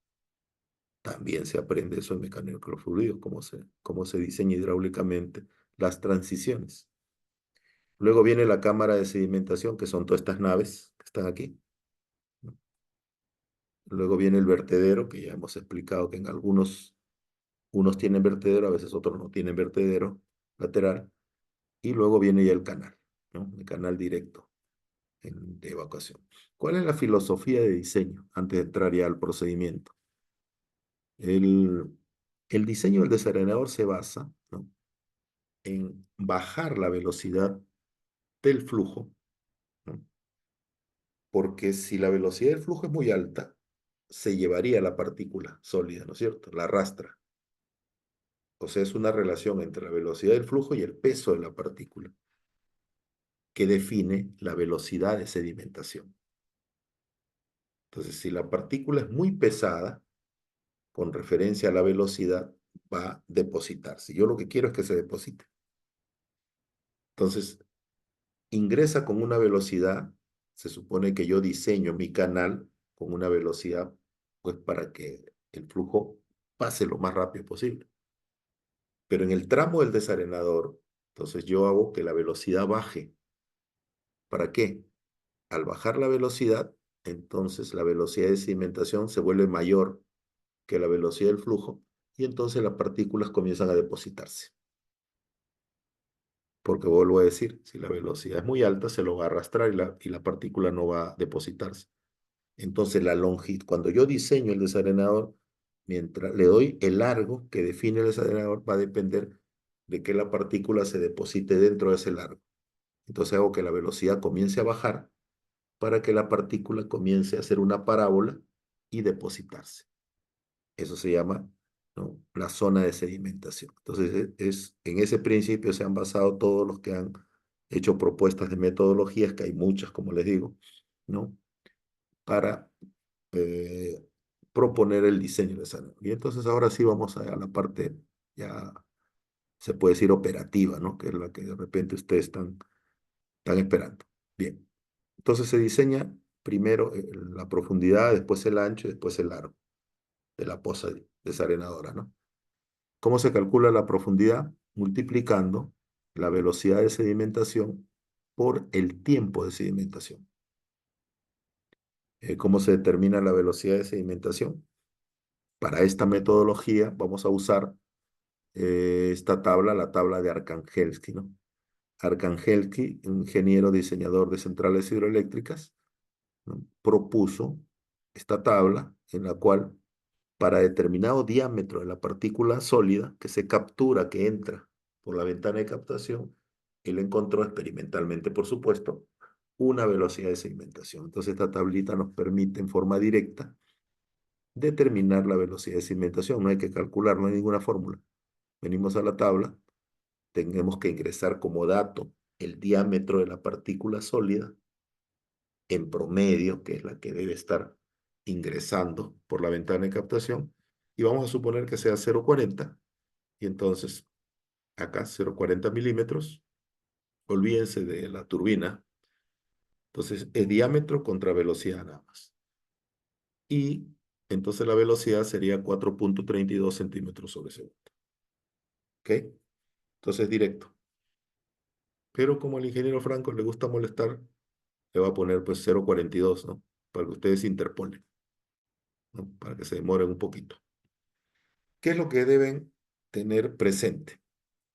S1: También se aprende eso en mecánica de los fluidos, cómo se diseña hidráulicamente las transiciones. Luego viene la cámara de sedimentación, que son todas estas naves que están aquí, ¿no? Luego viene el vertedero, que ya hemos explicado que en unos tienen vertedero, a veces otros no tienen vertedero lateral. Y luego viene ya el canal, ¿no? El canal directo de evacuación. ¿Cuál es la filosofía de diseño antes de entrar ya al procedimiento? El diseño del desarenador se basa, ¿no?, en bajar la velocidad del flujo, ¿no? Porque si la velocidad del flujo es muy alta, se llevaría la partícula sólida, ¿no es cierto? La arrastra. O sea, es una relación entre la velocidad del flujo y el peso de la partícula que define la velocidad de sedimentación. Entonces, si la partícula es muy pesada, con referencia a la velocidad, va a depositarse. Yo lo que quiero es que se deposite. Entonces, ingresa con una velocidad, se supone que yo diseño mi canal con una velocidad, pues para que el flujo pase lo más rápido posible. Pero en el tramo del desarenador, entonces yo hago que la velocidad baje. ¿Para qué? Al bajar la velocidad, entonces la velocidad de sedimentación se vuelve mayor que la velocidad del flujo y entonces las partículas comienzan a depositarse. Porque vuelvo a decir, si la velocidad es muy alta, se lo va a arrastrar y la partícula no va a depositarse. Entonces la longitud, cuando yo diseño el desarenador, mientras le doy el largo que define el desarenador, va a depender de que la partícula se deposite dentro de ese largo. Entonces hago que la velocidad comience a bajar para que la partícula comience a hacer una parábola y depositarse. Eso se llama, ¿no?, la zona de sedimentación. Entonces, en ese principio se han basado todos los que han hecho propuestas de metodologías, que hay muchas, como les digo, ¿no?, para proponer el diseño de esa. Y entonces ahora sí vamos a la parte, ya se puede decir operativa, ¿no?, que es la que de repente ustedes están esperando. Bien, entonces se diseña primero la profundidad, después el ancho y después el largo de la poza desarenadora, ¿no? ¿Cómo se calcula la profundidad? Multiplicando la velocidad de sedimentación por el tiempo de sedimentación. ¿Cómo se determina la velocidad de sedimentación? Para esta metodología vamos a usar esta tabla, la tabla de Arkhangelski, ¿no? Arcangeli, un ingeniero diseñador de centrales hidroeléctricas, ¿no?, propuso esta tabla en la cual para determinado diámetro de la partícula sólida que se captura, que entra por la ventana de captación, él encontró experimentalmente, por supuesto, una velocidad de sedimentación. Entonces esta tablita nos permite en forma directa determinar la velocidad de sedimentación. No hay que calcular, no hay ninguna fórmula. Venimos a la tabla, tenemos que ingresar como dato el diámetro de la partícula sólida en promedio, que es la que debe estar ingresando por la ventana de captación, y vamos a suponer que sea 0,40, y entonces acá 0,40 milímetros, olvídense de la turbina, entonces es diámetro contra velocidad nada más. Y entonces la velocidad sería 4,32 centímetros sobre segundo. ¿Ok? Entonces directo. Pero como al ingeniero Franco le gusta molestar, le va a poner pues 0,42, ¿no? Para que ustedes interpolen, ¿no? Para que se demoren un poquito. ¿Qué es lo que deben tener presente?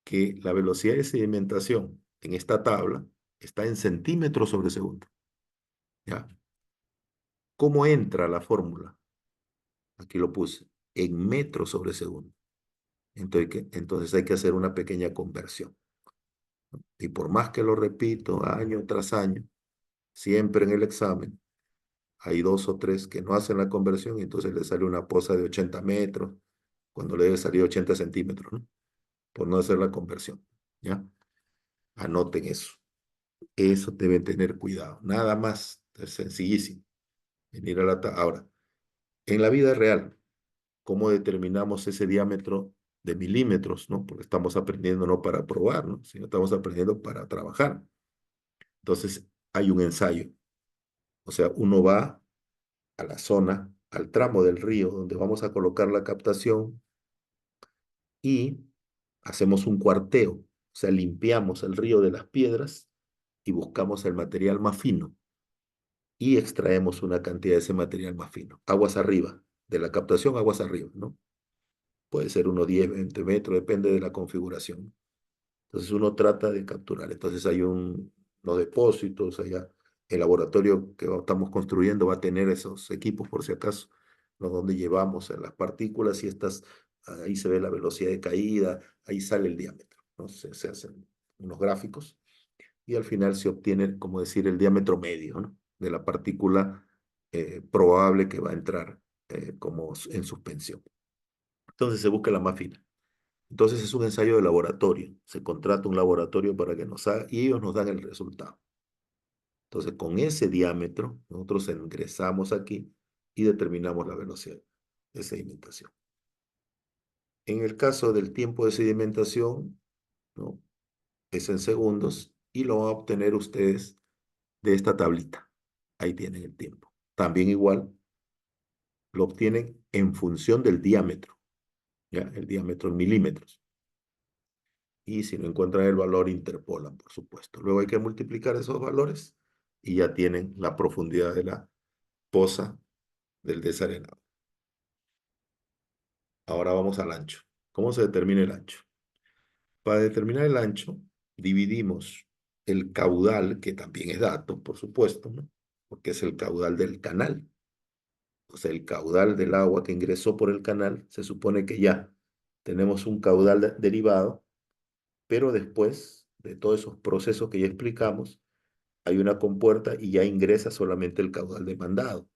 S1: Que la velocidad de sedimentación en esta tabla está en centímetros sobre segundo. ¿Ya? ¿Cómo entra la fórmula? Aquí lo puse, en metros sobre segundo. Entonces hay que hacer una pequeña conversión. Y por más que lo repito año tras año, siempre en el examen hay 2 o 3 que no hacen la conversión y entonces le sale una poza de 80 metros, cuando le debe salir 80 centímetros, ¿no? Por no hacer la conversión. ¿Ya? Anoten eso. Eso deben tener cuidado. Nada más. Es sencillísimo. Venir a ahora, en la vida real, ¿cómo determinamos ese diámetro de milímetros, ¿no? Porque estamos aprendiendo no para probar, ¿no? Sino estamos aprendiendo para trabajar. Entonces, hay un ensayo. O sea, uno va a la zona, al tramo del río donde vamos a colocar la captación y hacemos un cuarteo. O sea, limpiamos el río de las piedras y buscamos el material más fino y extraemos una cantidad de ese material más fino. Aguas arriba, de la captación aguas arriba, ¿no? Puede ser unos 10, 20 metros, depende de la configuración. Entonces uno trata de capturar. Entonces hay los depósitos, allá el laboratorio que estamos construyendo va a tener esos equipos por si acaso, ¿no? Donde llevamos las partículas y ahí se ve la velocidad de caída, ahí sale el diámetro, ¿no? Se hacen unos gráficos y al final se obtiene, como decir, el diámetro medio, ¿no?, de la partícula probable que va a entrar como en suspensión. Entonces se busca la más fina. Entonces es un ensayo de laboratorio. Se contrata un laboratorio para que nos haga y ellos nos dan el resultado. Entonces con ese diámetro nosotros ingresamos aquí y determinamos la velocidad de sedimentación. En el caso del tiempo de sedimentación, ¿no?, es en segundos y lo van a obtener ustedes de esta tablita. Ahí tienen el tiempo. También igual lo obtienen en función del diámetro, ¿ya? El diámetro en milímetros. Y si no encuentran el valor, interpolan, por supuesto. Luego hay que multiplicar esos valores y ya tienen la profundidad de la poza del desarenado. Ahora vamos al ancho. ¿Cómo se determina el ancho? Para determinar el ancho, dividimos el caudal, que también es dato, por supuesto, ¿no?, porque es el caudal del canal. O sea, el caudal del agua que ingresó por el canal, se supone que ya tenemos un caudal derivado, pero después de todos esos procesos que ya explicamos, hay una compuerta y ya ingresa solamente el caudal demandado.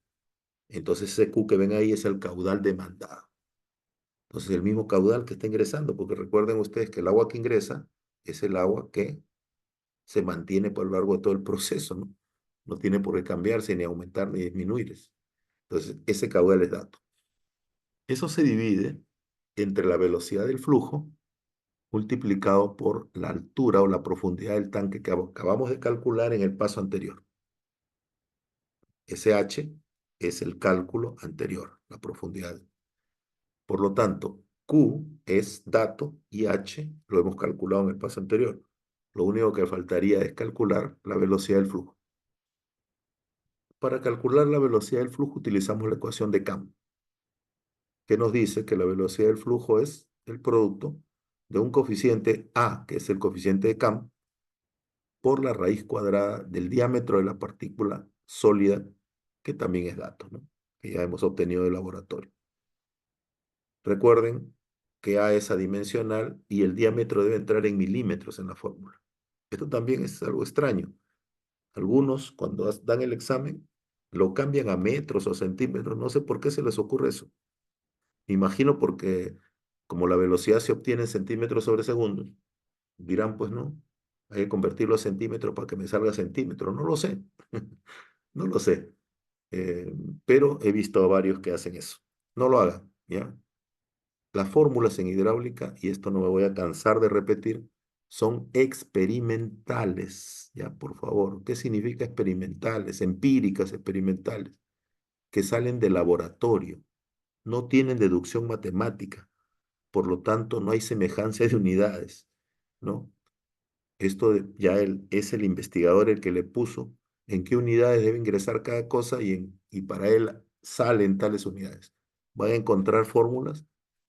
S1: Entonces ese Q que ven ahí es el caudal demandado. Entonces el mismo caudal que está ingresando, porque recuerden ustedes que el agua que ingresa es el agua que se mantiene por lo largo de todo el proceso, ¿no? No tiene por qué cambiarse, ni aumentar, ni disminuir. Entonces ese caudal es dato. Eso se divide entre la velocidad del flujo multiplicado por la altura o la profundidad del tanque que acabamos de calcular en el paso anterior. Ese H es el cálculo anterior, la profundidad. Por lo tanto, Q es dato y H lo hemos calculado en el paso anterior. Lo único que faltaría es calcular la velocidad del flujo. Para calcular la velocidad del flujo utilizamos la ecuación de campo, que nos dice que la velocidad del flujo es el producto de un coeficiente A, que es el coeficiente de Camp, por la raíz cuadrada del diámetro de la partícula sólida, que también es dato, ¿no? Que ya hemos obtenido del laboratorio. Recuerden que A es adimensional y el diámetro debe entrar en milímetros en la fórmula. Esto también es algo extraño. Algunos, cuando dan el examen, lo cambian a metros o centímetros. No sé por qué se les ocurre eso. Imagino porque como la velocidad se obtiene en centímetros sobre segundos, dirán, pues no, hay que convertirlo a centímetros para que me salga centímetro. No lo sé. No lo sé. Eh, pero he visto a varios que hacen eso. No lo hagan, ¿ya? Las fórmulas en hidráulica, y esto no me voy a cansar de repetir, son experimentales, ya, por favor. ¿Qué significa experimentales? Empíricas, experimentales, que salen del laboratorio, no tienen deducción matemática, por lo tanto no hay semejanza de unidades, ¿no? Esto ya es el investigador el que le puso en qué unidades debe ingresar cada cosa y para él salen tales unidades. Van a encontrar fórmulas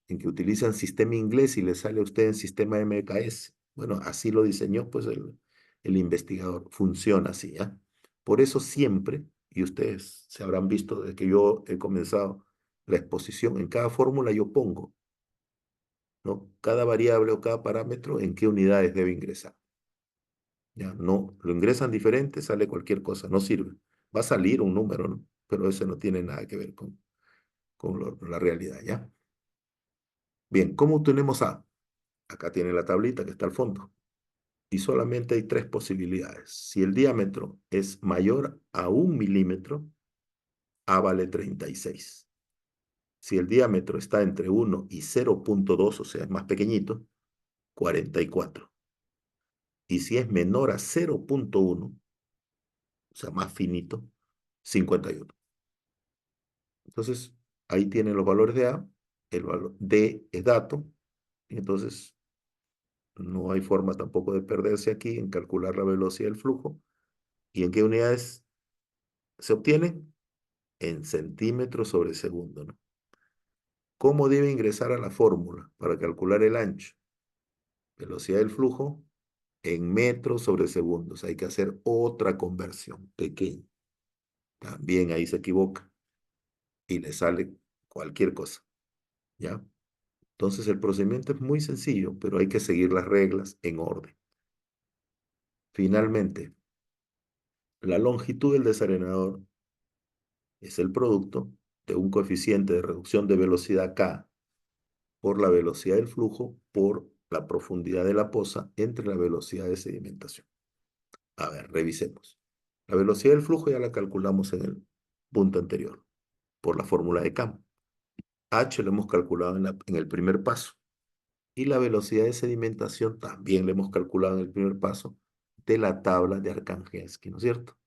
S1: en que utilizan sistema inglés y le sale a usted en sistema MKS. Bueno, así lo diseñó pues el investigador. Funciona así, ¿ya? Por eso siempre, y ustedes se habrán visto desde que yo he comenzado la exposición, en cada fórmula yo pongo, ¿no? Cada variable o cada parámetro en qué unidades debe ingresar. Ya, no, lo ingresan diferente, sale cualquier cosa, no sirve. Va a salir un número, ¿no? Pero eso no tiene nada que ver con la realidad, ¿ya? Bien, ¿cómo tenemos A? Acá tiene la tablita que está al fondo. Y solamente hay tres posibilidades. Si el diámetro es mayor a 1 milímetro, A vale 36. Si el diámetro está entre 1 y 0,2, o sea, es más pequeñito, 44. Y si es menor a 0,1, o sea, más finito, 51. Entonces, ahí tienen los valores de A, el valor D es dato, y entonces no hay forma tampoco de perderse aquí en calcular la velocidad del flujo. ¿Y en qué unidades se obtiene? En centímetros sobre segundo, ¿no? ¿Cómo debe ingresar a la fórmula para calcular el ancho? Velocidad del flujo en metros sobre segundos. Hay que hacer otra conversión pequeña. También ahí se equivoca y le sale cualquier cosa, ¿ya? Entonces el procedimiento es muy sencillo, pero hay que seguir las reglas en orden. Finalmente, la longitud del desarenador es el producto de un coeficiente de reducción de velocidad K por la velocidad del flujo por la profundidad de la poza entre la velocidad de sedimentación. A ver, revisemos. La velocidad del flujo ya la calculamos en el punto anterior por la fórmula de K. H lo hemos calculado en el primer paso. Y la velocidad de sedimentación también la hemos calculado en el primer paso de la tabla de Arcangelsky, ¿no es cierto?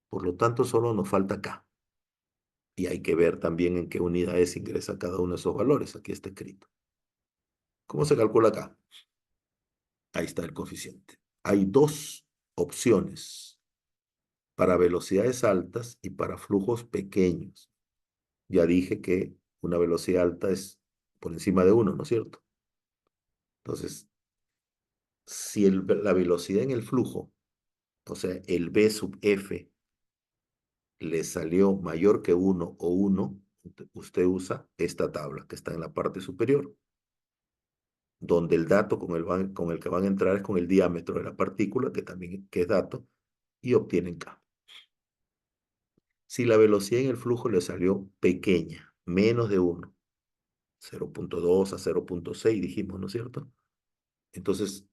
S1: Por lo tanto, solo nos falta K. Y hay que ver también en qué unidades ingresa cada uno de esos valores. Aquí está escrito. ¿Cómo se calcula K? Ahí está el coeficiente. Hay dos opciones para velocidades altas y para flujos pequeños. Ya dije que una velocidad alta es por encima de 1, ¿no es cierto? Entonces, si la velocidad en el flujo, o sea, el B sub F, le salió mayor que 1 o 1, usted usa esta tabla que está en la parte superior, donde el dato con el que van a entrar es con el diámetro de la partícula, que también es dato, y obtienen K. Si la velocidad en el flujo le salió pequeña, menos de 1, 0,2 a 0,6 dijimos, ¿no es cierto? Entonces,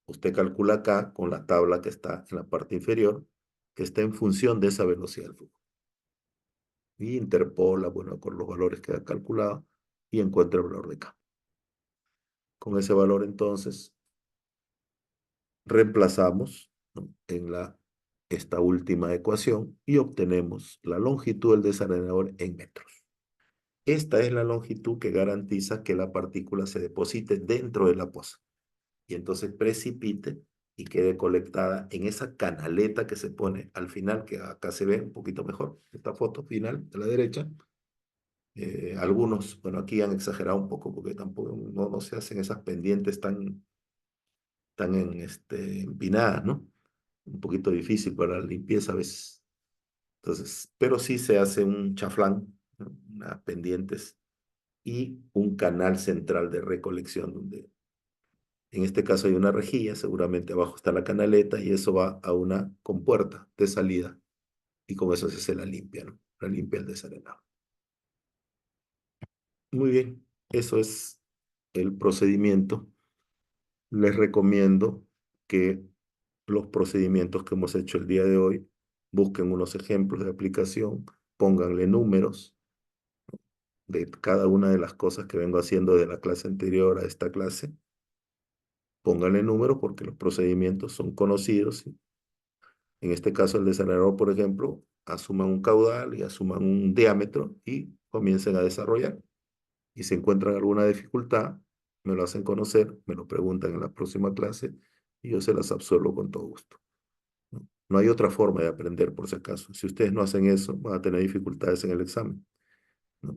S1: usted calcula acá con la tabla que está en la parte inferior, que está en función de esa velocidad del flujo. Y interpola, bueno, con los valores que ha calculado y encuentra el valor de K. Con ese valor, entonces, reemplazamos, ¿no?, en esta última ecuación y obtenemos la longitud del desarenador en metros. Esta es la longitud que garantiza que la partícula se deposite dentro de la poza y entonces precipite y quede colectada en esa canaleta que se pone al final, que acá se ve un poquito mejor, esta foto final de la derecha. Algunos, bueno, aquí han exagerado un poco porque tampoco no se hacen esas pendientes tan están empinadas, ¿no? Un poquito difícil para la limpieza a veces. Entonces, pero sí se hace un chaflán, ¿no? Unas pendientes y un canal central de recolección donde en este caso hay una rejilla, seguramente abajo está la canaleta y eso va a una compuerta de salida y con eso se hace la limpia, ¿no? La limpia el desarenado. Muy bien, eso es el procedimiento. Les recomiendo que los procedimientos que hemos hecho el día de hoy busquen unos ejemplos de aplicación, pónganle números de cada una de las cosas que vengo haciendo de la clase anterior a esta clase. Pónganle números porque los procedimientos son conocidos. En este caso, el desarenador, por ejemplo, asuman un caudal y asuman un diámetro y comiencen a desarrollar. Y si encuentran alguna dificultad, me lo hacen conocer, me lo preguntan en la próxima clase y yo se las absuelvo con todo gusto. ¿No? No hay otra forma de aprender, por si acaso. Si ustedes no hacen eso, van a tener dificultades en el examen, ¿no?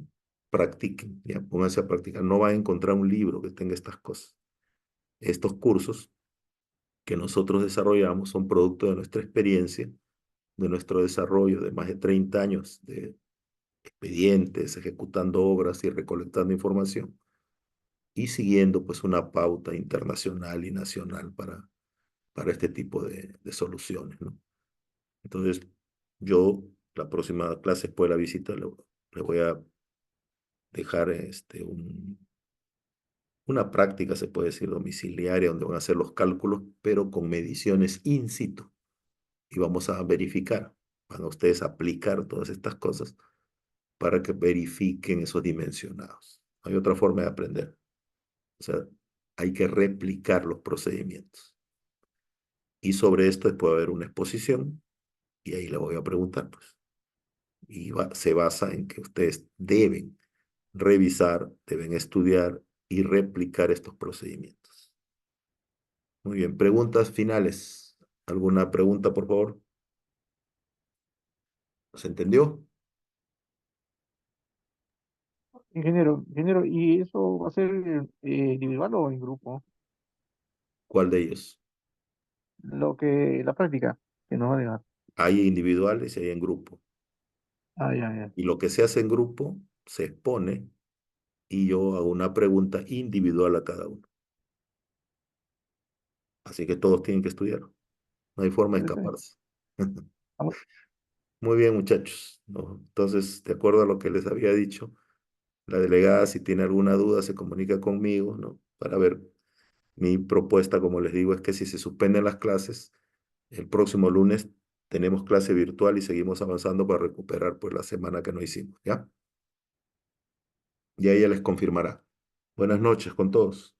S1: Practiquen, ya, pónganse a practicar. No van a encontrar un libro que tenga estas cosas. Estos cursos que nosotros desarrollamos son producto de nuestra experiencia, de nuestro desarrollo de más de 30 años de expedientes, ejecutando obras y recolectando información y siguiendo pues una pauta internacional y nacional para este tipo de soluciones, ¿no? Entonces, yo la próxima clase después de la visita le voy a dejar una práctica, se puede decir, domiciliaria, donde van a hacer los cálculos, pero con mediciones in situ. Y vamos a verificar, van a ustedes aplicar todas estas cosas para que verifiquen esos dimensionados. Hay otra forma de aprender. O sea, hay que replicar los procedimientos. Y sobre esto puede haber una exposición y ahí le voy a preguntar, pues. Y se basa en que ustedes deben revisar, deben estudiar y replicar estos procedimientos. Muy bien, preguntas finales. ¿Alguna pregunta, por favor? ¿Se entendió?
S5: Ingeniero, ¿y eso va a ser individual o en grupo?
S1: ¿Cuál de ellos?
S5: La práctica que nos va a dejar.
S1: Hay individuales y hay en grupo.
S5: Ah, ya, ya.
S1: Y lo que se hace en grupo se expone y yo hago una pregunta individual a cada uno. Así que todos tienen que estudiar. No hay forma de
S5: Sí, sí.
S1: escaparse.
S5: Vamos.
S1: Muy bien, muchachos, ¿no? Entonces, de acuerdo a lo que les había dicho, la delegada, si tiene alguna duda, se comunica conmigo, ¿no? Para ver, mi propuesta, como les digo, es que si se suspenden las clases, el próximo lunes tenemos clase virtual y seguimos avanzando para recuperar pues la semana que no hicimos, ¿ya? Y ella les confirmará. Buenas noches con todos.